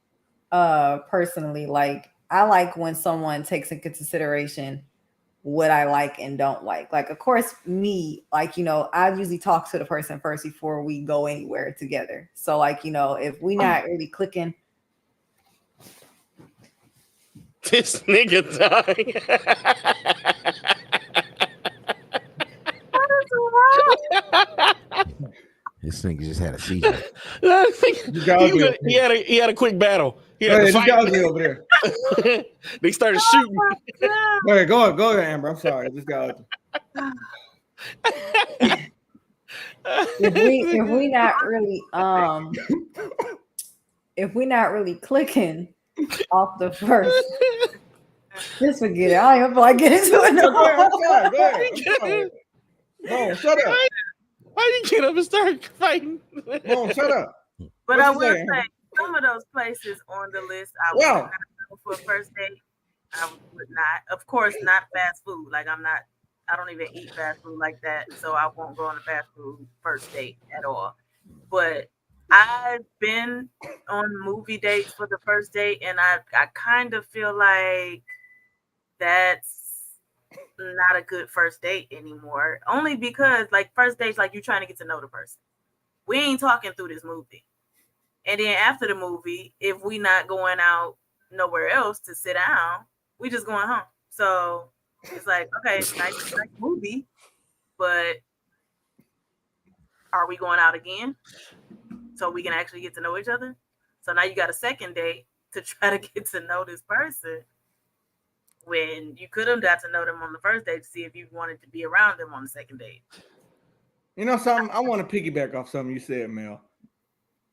[SPEAKER 3] personally, like I like when someone takes into consideration what I like and don't like. Like, of course, me, like, you know, I usually talk to the person first before we go anywhere together. So, like, you know, if we not really clicking.
[SPEAKER 1] This nigga dying.
[SPEAKER 4] This nigga just had a seizure.
[SPEAKER 1] He had a quick battle. He had to fight.
[SPEAKER 2] Over there.
[SPEAKER 1] They started shooting.
[SPEAKER 2] Go ahead, Amber. I'm sorry. This guy.
[SPEAKER 3] if we not really clicking off the first, just forget it. I don't even feel like getting into it. No.
[SPEAKER 2] Go ahead. No, shut up.
[SPEAKER 1] Why did you get up and start fighting?
[SPEAKER 2] No, shut up.
[SPEAKER 5] But I will say, some of those places on the list, I would not go for a first date. I would not. Of course, not fast food. Like, I don't even eat fast food like that, so I won't go on a fast food first date at all. But I've been on movie dates for the first date, and I kind of feel like that's not a good first date anymore. Only because like first dates, like you're trying to get to know the person. We ain't talking through this movie. And then after the movie, if we not going out nowhere else to sit down, we just going home. So it's like, okay, nice movie, but are we going out again so we can actually get to know each other? So now you got a second date to try to get to know this person when you could have got to know them on the first date to see if you wanted to be around them on the second date.
[SPEAKER 2] You know something? I want to piggyback off something you said, Mel.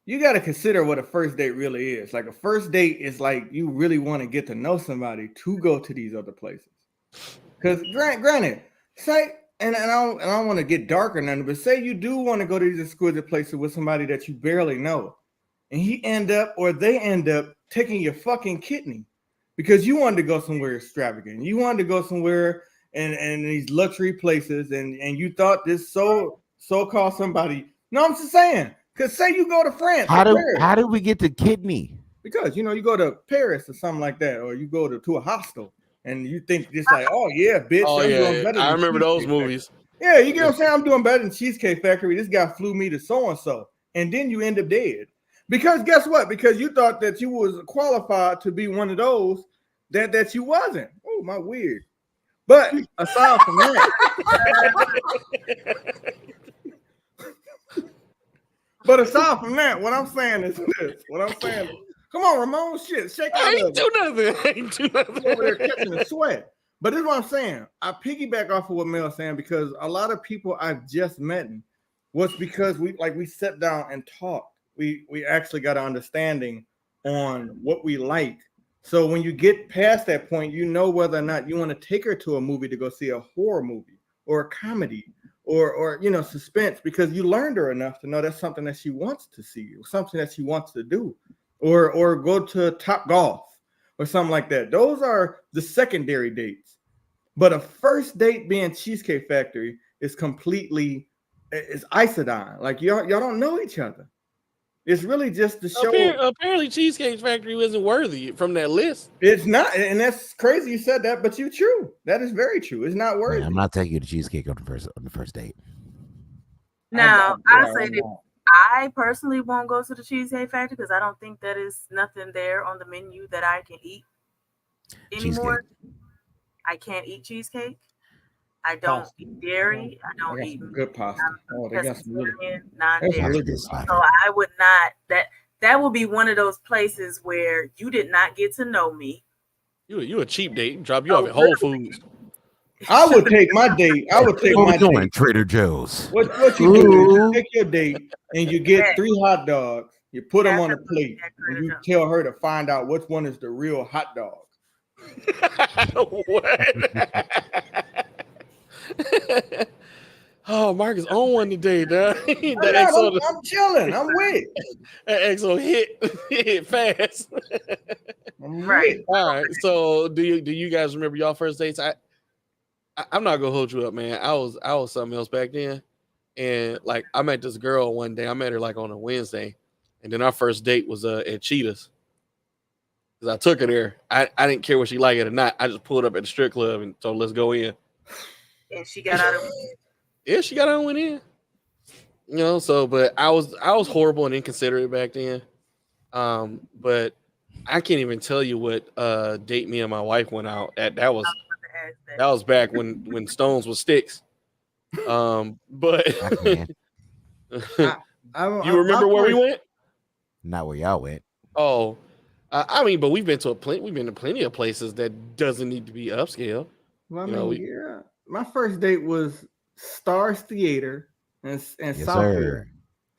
[SPEAKER 2] You got to consider what a first date really is. Like a first date is like you really want to get to know somebody to go to these other places. Because granted, say, and I don't want to get dark or nothing, but say you do want to go to these exquisite places with somebody that you barely know, and they end up taking your fucking kidney because you wanted to go somewhere extravagant. You wanted to go somewhere and these luxury places, and you thought this so-called somebody. No, I'm just saying. Because say you go to France.
[SPEAKER 4] How do we get to kidney?
[SPEAKER 2] Because, you go to Paris or something like that, or you go to a hostel and you think just like, oh, yeah, bitch.
[SPEAKER 1] Oh,
[SPEAKER 2] I'm
[SPEAKER 1] yeah.
[SPEAKER 2] doing better
[SPEAKER 1] I
[SPEAKER 2] than
[SPEAKER 1] remember those
[SPEAKER 2] Cheesecake
[SPEAKER 1] movies.
[SPEAKER 2] Factory. Yeah, you get what I'm saying? I'm doing better than Cheesecake Factory. This guy flew me to so-and-so. And then you end up dead. Because guess what? Because you thought that you was qualified to be one of those that you wasn't. Oh, my weird. But aside from that. But aside from that, what I'm saying is this. Come on, Ramon, shit, shake out.
[SPEAKER 1] I ain't do nothing.
[SPEAKER 2] Over there catching a sweat. But this is what I'm saying. I piggyback off of what Mel's saying because a lot of people I've just met was because we sat down and talked. We actually got an understanding on what we like. So when you get past that point, you know whether or not you want to take her to a movie to go see a horror movie or a comedy. Or suspense, because you learned her enough to know that's something that she wants to see, or something that she wants to do, or go to Top Golf or something like that. Those are the secondary dates. But a first date being Cheesecake Factory is completely isodine. Like y'all don't know each other. It's really just the show.
[SPEAKER 1] Apparently, Cheesecake Factory wasn't worthy from that list.
[SPEAKER 2] It's not, and that's crazy you said that, but you're true. That is very true. It's not worthy.
[SPEAKER 4] Man, I'm not taking you to Cheesecake on the first date.
[SPEAKER 5] Now, I say that I personally won't go to the Cheesecake Factory because I don't think that is nothing there on the menu that I can eat anymore. Cheesecake. I can't eat cheesecake. I don't eat dairy. I don't eat
[SPEAKER 2] good pasta.
[SPEAKER 5] They got some non-dairy. So I would not. That would be one of those places where you did not get to know me.
[SPEAKER 1] You a cheap date. Drop you off at Whole Foods.
[SPEAKER 2] I would take my date.
[SPEAKER 4] Date. Trader Joe's.
[SPEAKER 2] What you do is you take your date and you get 3 hot dogs. You put them on a plate and you tell her to find out which one is the real hot dog.
[SPEAKER 1] What? Oh, Marcus on one today, dog.
[SPEAKER 2] I'm chilling. I'm with.
[SPEAKER 1] That EXO hit fast.
[SPEAKER 5] Right.
[SPEAKER 1] All right. So, do you guys remember y'all first dates? I'm not gonna hold you up, man. I was something else back then, and like I met this girl one day. I met her like on a Wednesday, and then our first date was at Cheetah's. Cause I took her there. I didn't care what she liked it or not. I just pulled up at the strip club and told let's go in.
[SPEAKER 5] And she got out of
[SPEAKER 1] Yeah, she got out and went in. But I was horrible and inconsiderate back then. But I can't even tell you what date me and my wife went out at. That was back when stones were sticks. But you remember where we went?
[SPEAKER 4] Not where y'all went.
[SPEAKER 1] Oh, but we've been to plenty of places that doesn't need to be upscale.
[SPEAKER 2] Well, yeah. My first date was Stars Theater in
[SPEAKER 4] Yes,
[SPEAKER 2] Southfield.
[SPEAKER 4] sir.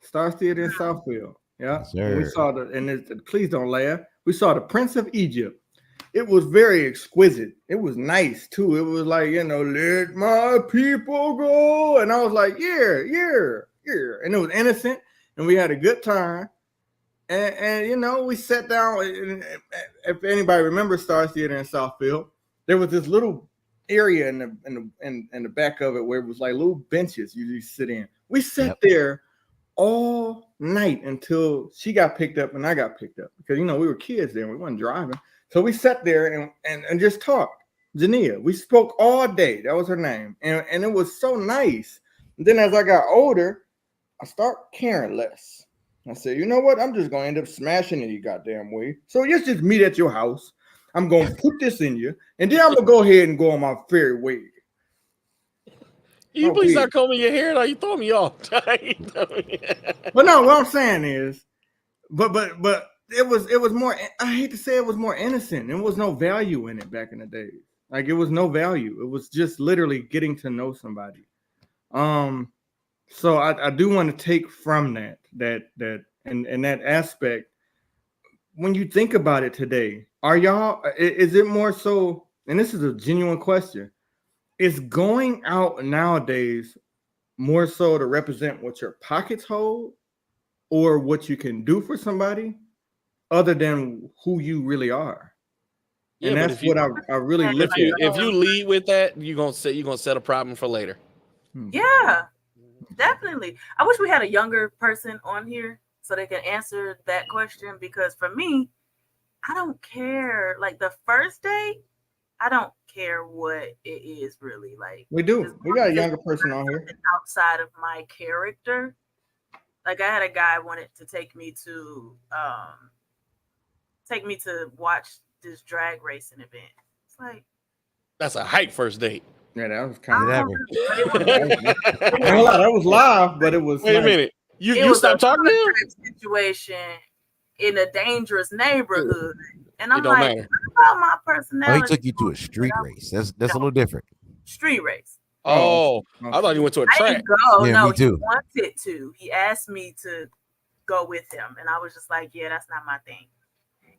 [SPEAKER 2] Stars Theater in Southfield. Yeah.
[SPEAKER 4] Yes, sir.
[SPEAKER 2] We saw please don't laugh. We saw the Prince of Egypt. It was very exquisite. It was nice too. It was like, let my people go. And I was like, yeah. And it was innocent and we had a good time. And we sat down. If anybody remembers Stars Theater in Southfield, there was this little area in the back of it where it was like little benches you sit in. We sat there all night until she got picked up and I got picked up because we were kids then, we weren't driving. So we sat there and just talked. Jania, we spoke all day. That was her name, and it was so nice. And then as I got older, I start caring less. I said, you know what? I'm just gonna end up smashing in you goddamn way. So let's just meet at your house. I'm gonna put this in you, and then I'm gonna go ahead and go on my fairy way.
[SPEAKER 1] You please start combing your hair, like you throw me off.
[SPEAKER 2] But no, what I'm saying is, but it was more. I hate to say it was more innocent. There was no value in it back in the day. Like it was no value. It was just literally getting to know somebody. So I do want to take from that and that aspect. When you think about it today, is it more so, and this is a genuine question, is going out nowadays more so to represent what your pockets hold or what you can do for somebody other than who you really are? Yeah, and that's what I really look at.
[SPEAKER 1] If you lead with that, you're gonna set a problem for later.
[SPEAKER 5] Yeah, definitely. I wish we had a younger person on here so they can answer that question, because for me, I don't care. Like the first date, I don't care what it is really. Like
[SPEAKER 2] we got a younger person on here
[SPEAKER 5] outside of my character. Like I had a guy wanted to take me to watch this drag racing event. It's like
[SPEAKER 1] that's a hype first date.
[SPEAKER 2] Yeah, that was kind of that was live, but it was.
[SPEAKER 1] Wait a minute, you stopped talking to him?
[SPEAKER 5] Situation in a dangerous neighborhood, and I'm like, what about my personality?
[SPEAKER 4] Oh, he took you to a street race. That's a little different.
[SPEAKER 5] Street race.
[SPEAKER 1] Oh, I thought you went to a track.
[SPEAKER 5] I didn't go.
[SPEAKER 4] Yeah,
[SPEAKER 5] No,
[SPEAKER 4] me too.
[SPEAKER 5] He wanted to. He asked me to go with him, and I was just like, yeah, that's not my thing.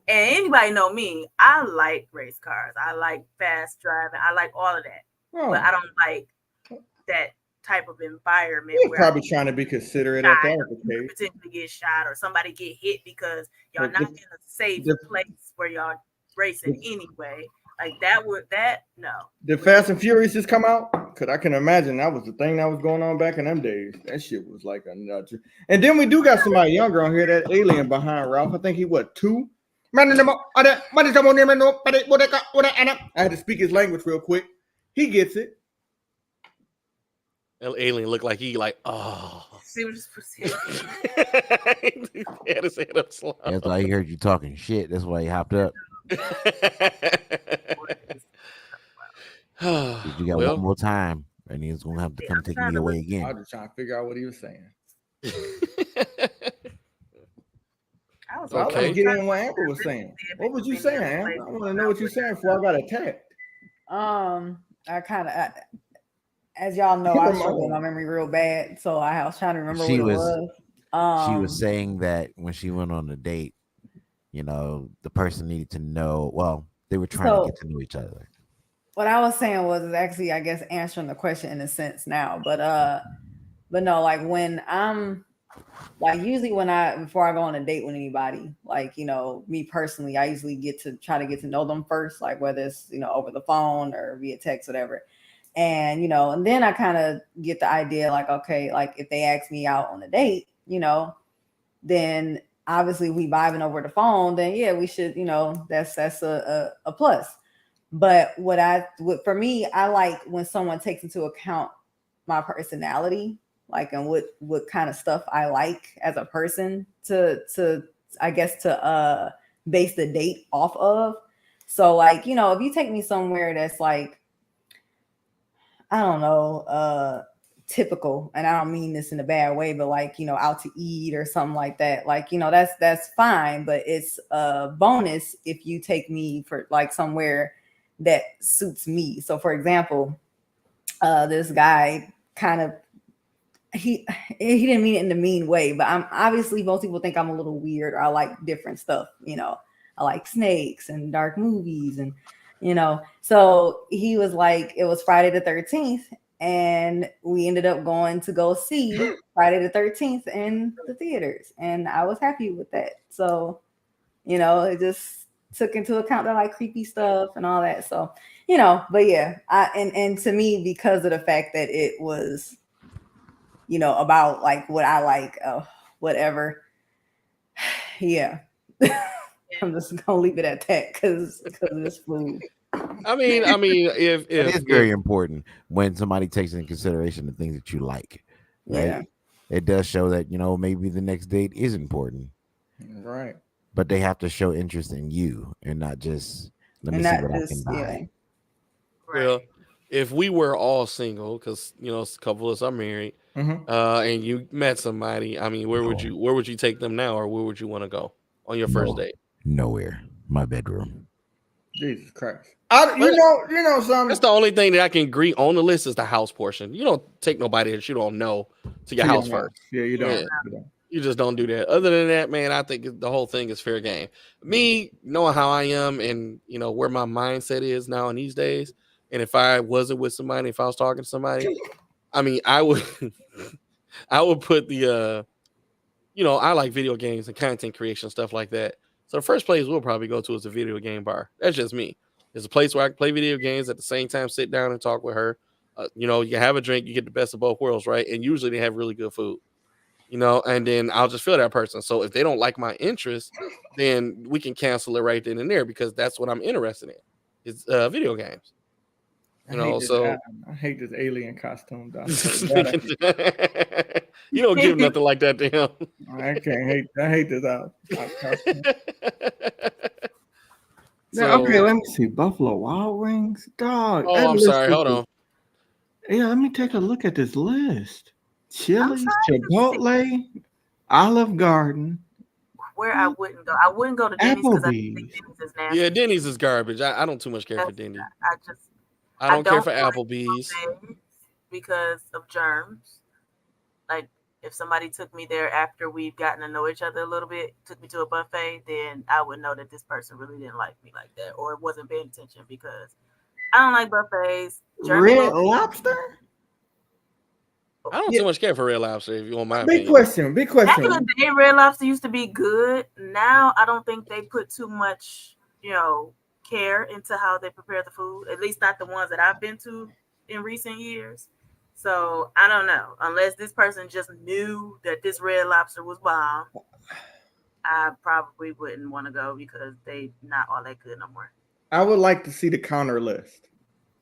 [SPEAKER 5] And anybody know me, I like race cars. I like fast driving. I like all of that. But I don't like that type of environment.
[SPEAKER 2] You're probably trying to be considerate at that case.
[SPEAKER 5] Potentially get shot or somebody get hit because y'all not in a safe place where y'all racing anyway. Like no.
[SPEAKER 2] Did Fast and Furious just come out? Because I can imagine that was the thing that was going on back in them days. That shit was like a nut. And then we do got somebody younger on here, that alien behind Ralph. I think he 2? I had to speak his language real quick. He gets it.
[SPEAKER 1] That alien looked like he oh.
[SPEAKER 5] See what just
[SPEAKER 1] He had his head up slow.
[SPEAKER 4] That's why he heard you talking shit. That's why he hopped up. You got one more time, and he's gonna have to come take me away again.
[SPEAKER 2] I was just trying to figure out what he was saying. I was want to get in what Amber was saying. What was you saying, Amber? I want to know what you're saying before I got attacked.
[SPEAKER 3] I kind of, as y'all know, I struggle with my memory real bad, so I was trying to remember what it was.
[SPEAKER 4] She was saying that when she went on a date, the person needed to know. Well, they were trying to get to know each other.
[SPEAKER 3] What I was saying was actually, I guess, answering the question in a sense now, but no, like when I'm. Like usually before I go on a date with anybody, like, me personally, I usually try to get to know them first, like whether it's, over the phone or via text, whatever. And, and then I kind of get the idea like, okay, like if they ask me out on a date, then obviously we vibing over the phone, then yeah, we should, that's a plus. But for me, I like when someone takes into account my personality, like, and what kind of stuff I like as a person to base the date off of. So like, if you take me somewhere that's like, I don't know, typical, and I don't mean this in a bad way, but like, out to eat or something like that, like, that's fine, but it's a bonus if you take me for like somewhere that suits me. So for example, this guy kind of, he didn't mean it in a mean way, but I'm obviously, most people think I'm a little weird, or I like different stuff, I like snakes and dark movies, and so he was like, it was Friday the 13th, and we ended up going to go see Friday the 13th in the theaters, and I was happy with that. So it just took into account that like creepy stuff and all that. So you know, but yeah, and to me, because of the fact that it was, you know, about like what I like, whatever. Yeah. I'm just gonna leave it at that because of this food.
[SPEAKER 1] I mean, if
[SPEAKER 4] it is very important when somebody takes into consideration the things that you like, right?
[SPEAKER 3] Yeah.
[SPEAKER 4] It does show that, you know, maybe the next date is important,
[SPEAKER 2] Right.
[SPEAKER 4] but they have to show interest in you and not just let me see what I can buy.
[SPEAKER 1] Well, if we were all single, because you know a couple of us are married, and you met somebody, I mean, where would you take them now, or where would you want to go on your first date?
[SPEAKER 4] Nowhere. My bedroom.
[SPEAKER 2] Jesus Christ. You know something.
[SPEAKER 1] That's the only thing that I can agree on the list is the house portion. You don't take nobody that you don't know to your house first.
[SPEAKER 2] Yeah, you don't.
[SPEAKER 1] You just don't do that. Other than that, man, I think the whole thing is fair game. Me knowing how I am and you know where my mindset is now in these days, and if I wasn't with somebody, if I was talking to somebody, I mean, I would put the you know, I like video games and content creation, stuff like that. So the first place we'll probably go to is a video game bar. That's just me. It's a place where I can play video games at the same time, sit down and talk with her. You know, you have a drink, you get the best of both worlds, right? And usually they have really good food, you know, and then I'll just feel that person. So if they don't like my interest, then we can cancel it right then and there because that's what I'm interested in. It's video games. You know, so
[SPEAKER 2] I hate this alien costume.
[SPEAKER 1] You don't give nothing like that to him.
[SPEAKER 2] I hate this costume.
[SPEAKER 1] So,
[SPEAKER 2] okay, let me see. Buffalo Wild Wings, dog.
[SPEAKER 1] Oh, I'm sorry. Hold on.
[SPEAKER 2] Yeah, let me take a look at this list. Chili's, Chipotle, Olive Garden.
[SPEAKER 5] Where I wouldn't go. I wouldn't go to Denny's because I think Denny's is nasty.
[SPEAKER 1] Yeah, Denny's is garbage. I don't too much care for Denny's. I don't care for Applebee's
[SPEAKER 5] because of germs. Like if somebody took me there after we've gotten to know each other a little bit, took me to a buffet, then I would know that this person really didn't like me like that or wasn't paying attention because I don't like buffets.
[SPEAKER 2] Red Lobster?
[SPEAKER 1] I don't too much care for Red Lobster if you want my
[SPEAKER 2] Big
[SPEAKER 1] opinion.
[SPEAKER 2] Big question.
[SPEAKER 5] Back in the day, Red Lobster used to be good. Now I don't think they put too much, you know, care into how they prepare the food. At least not the ones that I've been to in recent years. So I don't know. Unless this person just knew that this Red Lobster was bomb, I probably wouldn't want to go because they not all that good no more.
[SPEAKER 2] I would like to see the counter list.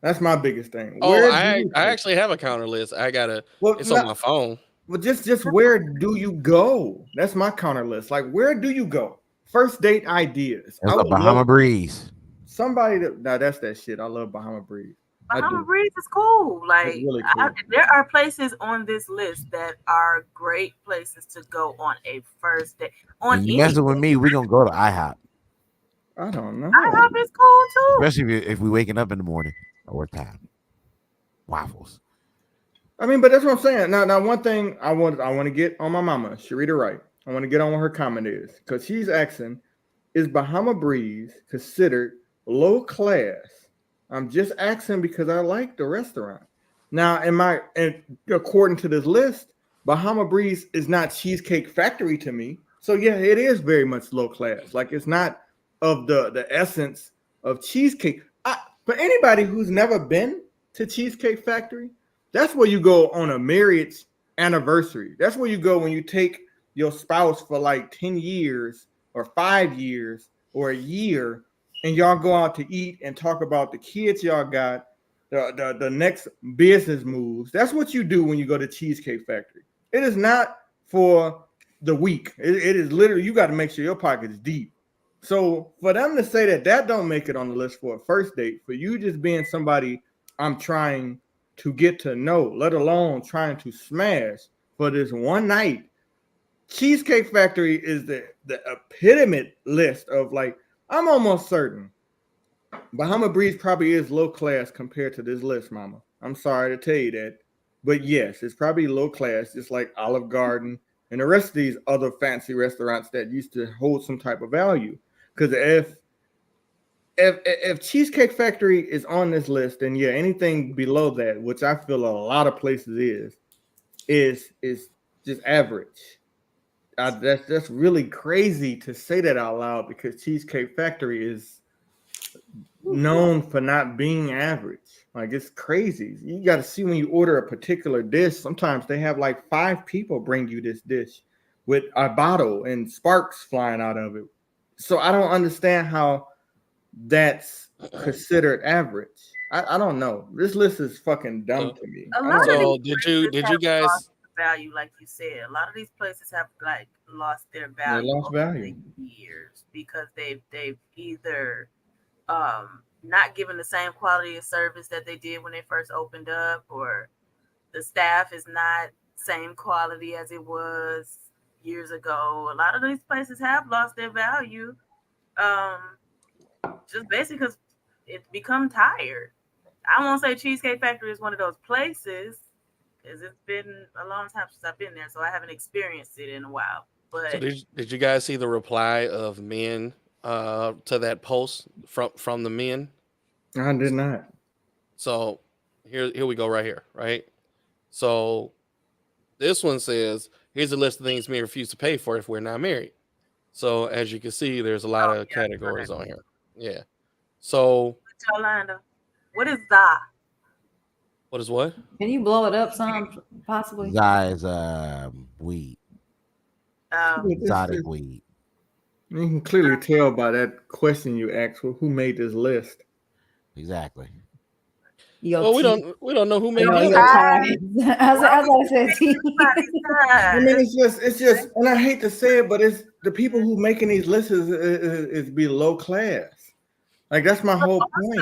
[SPEAKER 2] That's my biggest thing.
[SPEAKER 1] I actually have a counter list. I gotta. It's on my phone.
[SPEAKER 2] Well, just where do you go? That's my counter list. Like, where do you go? First date ideas.
[SPEAKER 4] That's a Bahama Breeze.
[SPEAKER 2] Somebody that's that shit. I love Bahama Breeze.
[SPEAKER 5] Bahama Breeze is cool. Like
[SPEAKER 2] really cool.
[SPEAKER 5] There are places on this list that are great places to go on a first date.
[SPEAKER 4] You messing with me? We're gonna go to IHOP.
[SPEAKER 2] I don't know.
[SPEAKER 5] IHOP is cool too.
[SPEAKER 4] Especially if we waking up in the morning or time. Waffles.
[SPEAKER 2] I mean, but that's what I'm saying. Now one thing I want to get on my mama, Sharita Wright. I want to get on what her comment is because she's asking, is Bahama Breeze considered low class? I'm just asking because I like the restaurant. Now, and according to this list, Bahama Breeze is not Cheesecake Factory to me. So yeah, it is very much low class. Like it's not of the essence of cheesecake. For anybody who's never been to Cheesecake Factory, that's where you go on a marriage anniversary. That's where you go when you take your spouse for like 10 years or 5 years or a year, and y'all go out to eat and talk about the kids y'all got, the next business moves. That's what you do when you go to Cheesecake Factory. It is not for the week. It is literally, you got to make sure your pocket's deep. So for them to say that don't make it on the list for a first date, for you just being somebody I'm trying to get to know, let alone trying to smash for this one night, Cheesecake Factory is the epitome list of like, I'm almost certain Bahama Breeze probably is low class compared to this list, mama. I'm sorry to tell you that. But yes, it's probably low class, just like Olive Garden and the rest of these other fancy restaurants that used to hold some type of value. Because if Cheesecake Factory is on this list, then yeah, anything below that, which I feel a lot of places is just average. That's really crazy to say that out loud because Cheesecake Factory is known for not being average. Like, it's crazy. You got to see when you order a particular dish. Sometimes they have like 5 people bring you this dish with a bottle and sparks flying out of it. So I don't understand how that's considered average. I don't know. This list is fucking dumb to me.
[SPEAKER 1] So did you guys
[SPEAKER 5] value, like you said? A lot of these places have like lost their value.
[SPEAKER 2] They lost value
[SPEAKER 5] years because they've either not given the same quality of service that they did when they first opened up, or the staff is not same quality as it was years ago. A lot of these places have lost their value, just basically because it's become tired. I won't say Cheesecake Factory is one of those places, because it's been a long time since I've been there, so I haven't experienced it in a while. But
[SPEAKER 1] so did you guys see the reply of men to that post from the men?
[SPEAKER 2] I did not.
[SPEAKER 1] So here we go right here, right? So this one says, here's a list of things men refuse to pay for if we're not married. So as you can see, there's a lot of categories on here. Yeah. So
[SPEAKER 5] Orlando, what is that?
[SPEAKER 1] What is what?
[SPEAKER 3] Can you blow it up some, possibly?
[SPEAKER 4] Guys, weed. Exotic weed.
[SPEAKER 2] You can clearly tell by that question you asked, well, who made this list?
[SPEAKER 4] Exactly.
[SPEAKER 1] Well, we don't know who made it.
[SPEAKER 3] As I said,
[SPEAKER 2] I mean, it's just, and I hate to say it, but it's the people who making these lists is below class. Like, that's my whole point.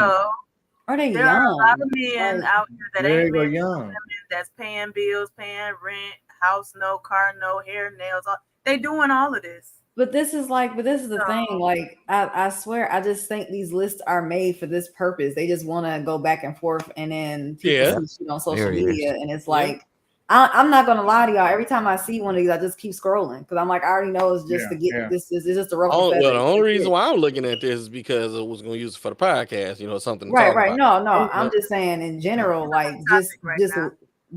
[SPEAKER 3] Are they
[SPEAKER 5] there
[SPEAKER 3] young?
[SPEAKER 5] Are a lot of men out here that ain't
[SPEAKER 2] married, young.
[SPEAKER 5] That's paying bills, paying rent, house note, car note, hair, nails. They doing all of this.
[SPEAKER 3] But this is the thing. Like, I swear, I just think these lists are made for this purpose. They just want to go back and forth, and then people see shit on social media, and it's like, I'm not gonna lie to y'all. Every time I see one of these, I just keep scrolling because I'm like, I already know it's just to get this. It's just a rough.
[SPEAKER 1] Well, the only reason why I'm looking at this is because I was going to use it for the podcast. You know, something.
[SPEAKER 3] Right. No. I'm just saying in general, like just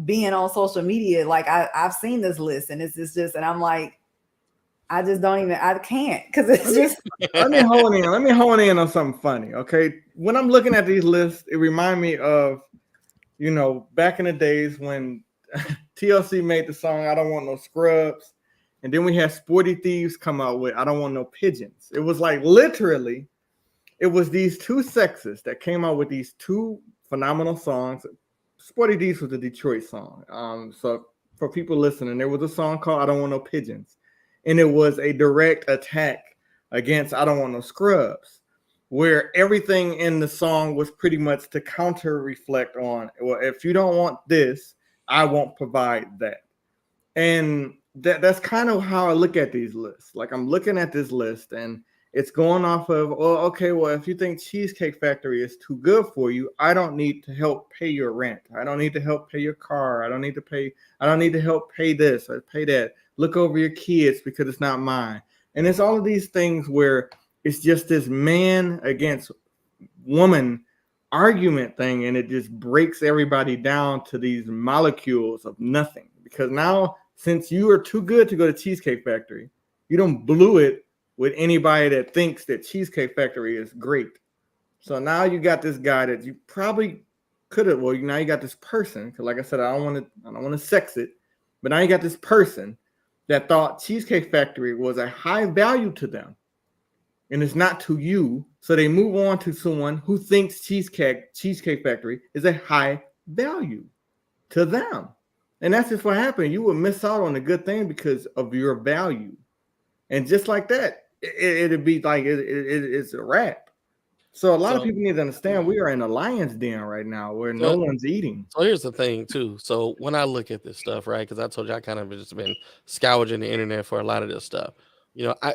[SPEAKER 3] being on social media. Like I've seen this list, and it's just, and I'm like, I just don't even. I can't because it's just.
[SPEAKER 2] Let me hone in on something funny. Okay, when I'm looking at these lists, it reminds me of, back in the days when TLC made the song "I Don't Want No Scrubs," and then we had Sporty Thieves come out with "I Don't Want No Pigeons." It was like literally, it was these two sexes that came out with these two phenomenal songs. Sporty Thieves was a Detroit song. So for people listening, there was a song called "I Don't Want No Pigeons," and it was a direct attack against "I Don't Want No Scrubs," where everything in the song was pretty much to counter reflect on, well, if you don't want this, I won't provide that. And that's kind of how I look at these lists. Like, I'm looking at this list and it's going off of, if you think Cheesecake Factory is too good for you, I don't need to help pay your rent. I don't need to help pay your car. I don't need to help pay this or pay that. Look over your kids because it's not mine. And it's all of these things where it's just this man against woman argument thing, and it just breaks everybody down to these molecules of nothing. Because now, since you are too good to go to Cheesecake Factory, you don't blew it with anybody that thinks that Cheesecake Factory is great. So now you got this guy that you probably could have. Well, now you got this person. Because, like I said, I don't want to sex it, but now you got this person that thought Cheesecake Factory was a high value to them, and it's not to you. So they move on to someone who thinks Cheesecake Factory is a high value to them. And that's just what happened. You will miss out on a good thing because of your value. And just like that, it'd be like it's a wrap. So a lot of people need to understand we are in a lion's den right now where no one's eating.
[SPEAKER 1] So here's the thing too. So when I look at this stuff, right, because I told you I kind of just been scourging the internet for a lot of this stuff.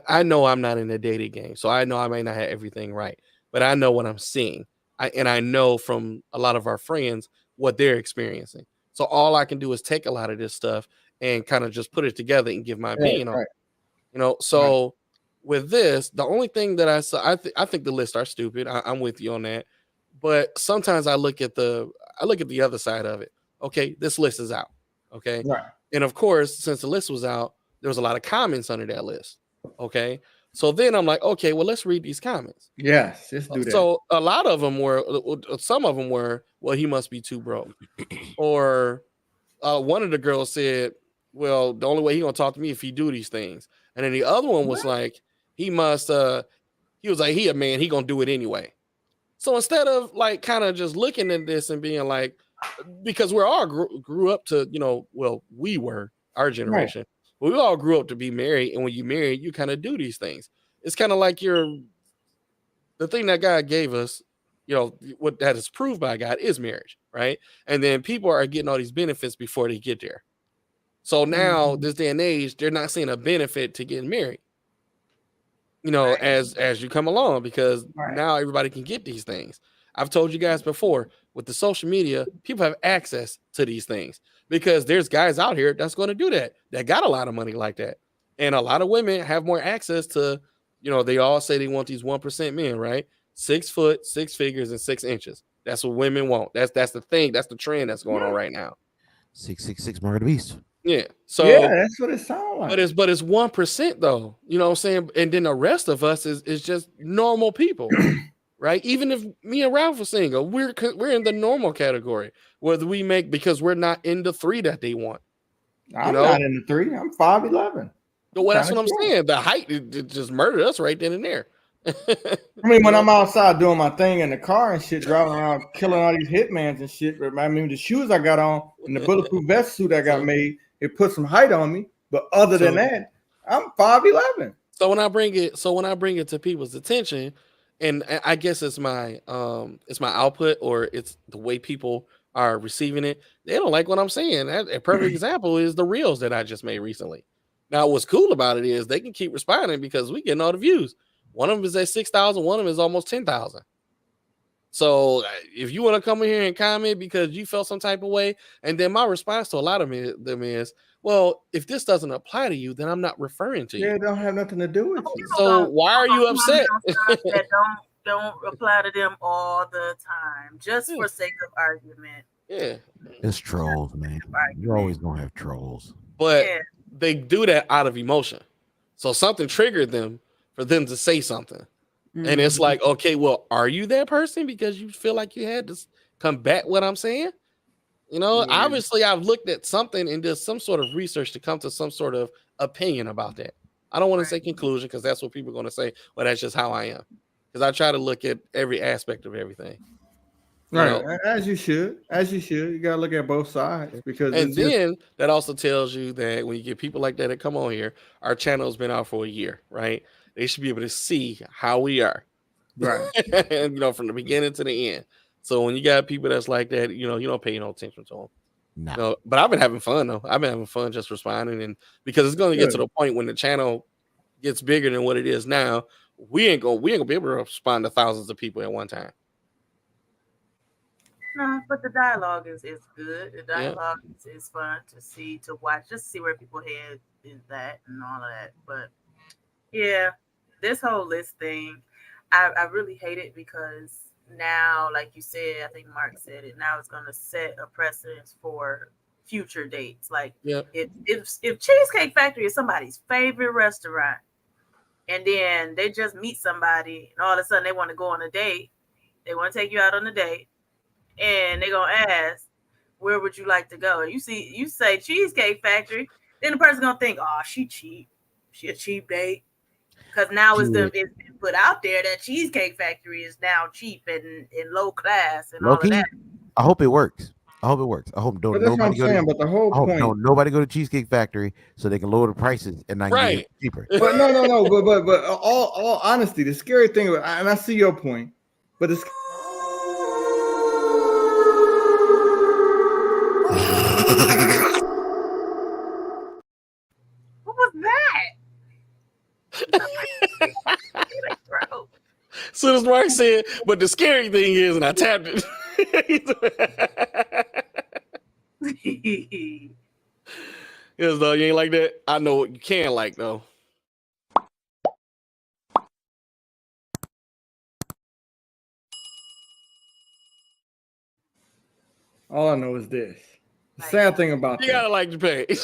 [SPEAKER 1] I know I'm not in the dating game, so I know I may not have everything right, but I know what I'm seeing. I know from a lot of our friends what they're experiencing. So all I can do is take a lot of this stuff and kind of just put it together and give my opinion on it. So with this, the only thing that I saw, I think the lists are stupid. I'm with you on that. But sometimes I look at the other side of it. Okay, this list is out. Okay.
[SPEAKER 2] Right.
[SPEAKER 1] And of course, since the list was out, there was a lot of comments under that list. Okay. So then I'm like, okay, well, let's read these comments.
[SPEAKER 2] Yes, let's do that.
[SPEAKER 1] So a lot of them were, some of them were, well, he must be too broke. Or one of the girls said, well, the only way he gonna talk to me if he do these things. And then the other one was like, he must, he was like, he a man, he gonna do it anyway. So instead of like kind of just looking at this and being like, because we're all grew up to, you know, well, we were our generation. Right. We all grew up to be married, and when you marry, you kind of do these things. It's kind of like the thing that God gave us, you know, what that is proved by God is marriage, right? And then people are getting all these benefits before they get there. So now, this day and age, they're not seeing a benefit to getting married, you know, right. as you come along, because right. now everybody can get these things. I've told you guys before, with the social media, people have access to these things because there's guys out here that's going to do that got a lot of money like that. And a lot of women have more access to, you know, they all say they want these 1% men, right? 6 foot, 6 figures, and 6 inches. That's what women want. That's the thing. That's the trend that's going on right now.
[SPEAKER 4] 666 Mark of the Beast.
[SPEAKER 1] Yeah. So
[SPEAKER 2] yeah, that's what it sounds like.
[SPEAKER 1] But it's 1% though. You know what I'm saying? And then the rest of us is just normal people. Right? Even if me and Ralph are single, we're in the normal category. Whether we make, because we're not in the 3 that they want.
[SPEAKER 2] I'm not in the 3. I'm 5'11".
[SPEAKER 1] Well, that's what I'm saying. The height it just murdered us right then and there.
[SPEAKER 2] I mean, when I'm outside doing my thing in the car and shit, driving around killing all these hitmans and shit. I mean, the shoes I got on and the bulletproof vest suit I got made, it put some height on me. But other than that, I'm 5'11".
[SPEAKER 1] So when I bring it to people's attention, and I guess it's my output, or it's the way people are receiving it, they don't like what I'm saying. A perfect example is the reels that I just made recently. Now, what's cool about it is they can keep responding because we getting all the views. One of them is at 6,000, one of them is almost 10,000. So if you want to come in here and comment because you felt some type of way, and then my response to a lot of them is, well, if this doesn't apply to you, then I'm not referring to you.
[SPEAKER 2] Yeah, it don't have nothing to do with you.
[SPEAKER 1] So why are you upset?
[SPEAKER 5] Don't reply to them all the time, just for sake of argument.
[SPEAKER 1] Yeah,
[SPEAKER 4] it's trolls, man. You're always gonna have trolls,
[SPEAKER 1] but they do that out of emotion. So something triggered them for them to say something, and it's like, okay, well, are you that person because you feel like you had to combat what I'm saying? You know, obviously I've looked at something and did some sort of research to come to some sort of opinion about that. I don't want to say conclusion because that's what people are going to say. Well, that's just how I am. Because I try to look at every aspect of everything.
[SPEAKER 2] Right. You know? As you should. You got to look at both sides.
[SPEAKER 1] That also tells you that when you get people like that come on here, our channel has been out for a year, right? They should be able to see how we are.
[SPEAKER 2] Right.
[SPEAKER 1] And, you know, from the beginning to the end. So when you got people that's like that, you know, you don't pay no attention to them.
[SPEAKER 4] No.
[SPEAKER 1] You know, but I've been having fun though. I've been having fun just responding, and because it's going to get to the point when the channel gets bigger than what it is now, we ain't gonna be able to respond to thousands of people at one time.
[SPEAKER 5] No, but the dialogue is good. The dialogue is fun to see, to watch, just to see where people head is that and all of that. But yeah, this whole list thing, I really hate it because now, like you said, I think Mark said it, now it's going to set a precedence for future dates. Like if Cheesecake Factory is somebody's favorite restaurant, and then they just meet somebody and all of a sudden they want to go on a date, they want to take you out on a date, and they're going to ask, where would you like to go? And you say Cheesecake Factory, then the person's going to think, oh, she cheap. She a cheap date. Because now it's been put out there that Cheesecake Factory is now cheap and low class and all of that.
[SPEAKER 4] I hope it works. I hope nobody go to Cheesecake Factory so they can lower the prices and not get it cheaper.
[SPEAKER 2] But no. But all honesty, the scary thing, and I see your point, but it's
[SPEAKER 5] what was that?
[SPEAKER 1] As soon as Mark said, but the scary thing is, and I tapped it. Yes, though, you ain't like that. I know what you can like though.
[SPEAKER 2] All I know is this. The sad thing about
[SPEAKER 1] you gotta like the page.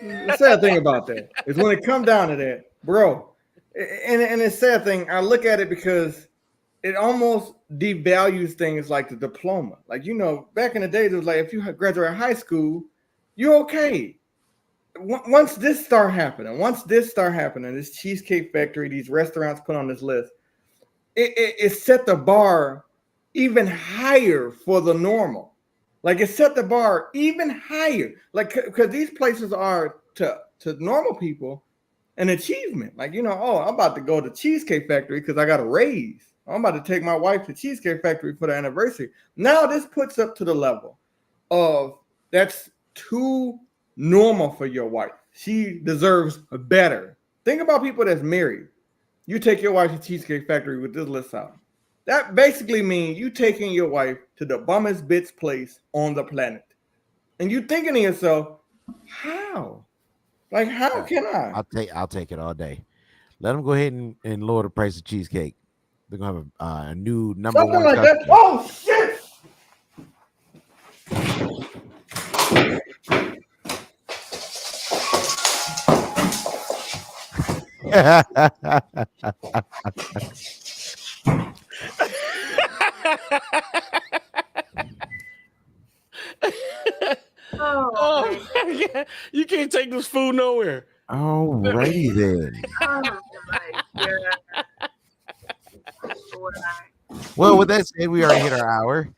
[SPEAKER 2] The sad thing about that is when it comes down to that, bro, And it's a sad thing. I look at it because it almost devalues things like the diploma. Like, back in the days, it was like if you graduate high school, you're okay. Once this start happening, this Cheesecake Factory, these restaurants put on this list, it set the bar even higher for the normal. Like, it set the bar even higher. Like, because these places are to normal people an achievement. Like, I'm about to go to Cheesecake Factory because I got a raise. I'm about to take my wife to Cheesecake Factory for the anniversary. Now this puts up to the level of that's too normal for your wife. She deserves better. Think about people that's married. You take your wife to Cheesecake Factory with this list out. That basically means you taking your wife to the bummest bitch place on the planet. And you thinking to yourself, how? Like, how can I?
[SPEAKER 4] I'll take it all day. Let them go ahead and lower the price of cheesecake. They're gonna have a new number
[SPEAKER 2] Something
[SPEAKER 4] one
[SPEAKER 2] like that. Oh shit!
[SPEAKER 5] Oh,
[SPEAKER 1] yeah. You can't take this food nowhere.
[SPEAKER 4] Alrighty then.
[SPEAKER 5] oh my God.
[SPEAKER 4] Well, with that said, we already hit our hour.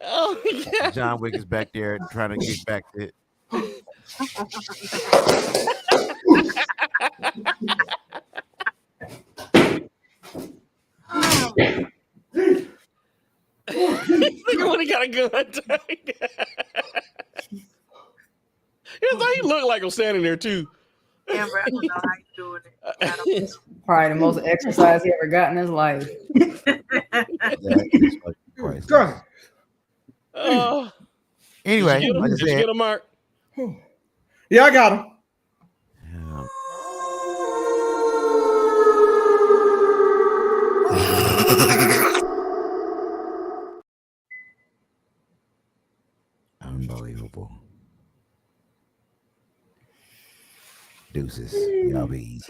[SPEAKER 1] Oh, yeah.
[SPEAKER 4] John Wick is back there trying to get back to it.
[SPEAKER 1] Nigga when he got a gun. Here's how he look like I'm standing there too.
[SPEAKER 5] Amber, I don't know how you doing it. I don't know.
[SPEAKER 3] Probably the most exercise he ever got in his life.
[SPEAKER 4] Anyway,
[SPEAKER 1] did
[SPEAKER 4] like I
[SPEAKER 1] you
[SPEAKER 4] said,
[SPEAKER 1] get him, Mark?
[SPEAKER 2] Yeah, I got him.
[SPEAKER 4] Unbelievable. Deuces. Y'all be easy.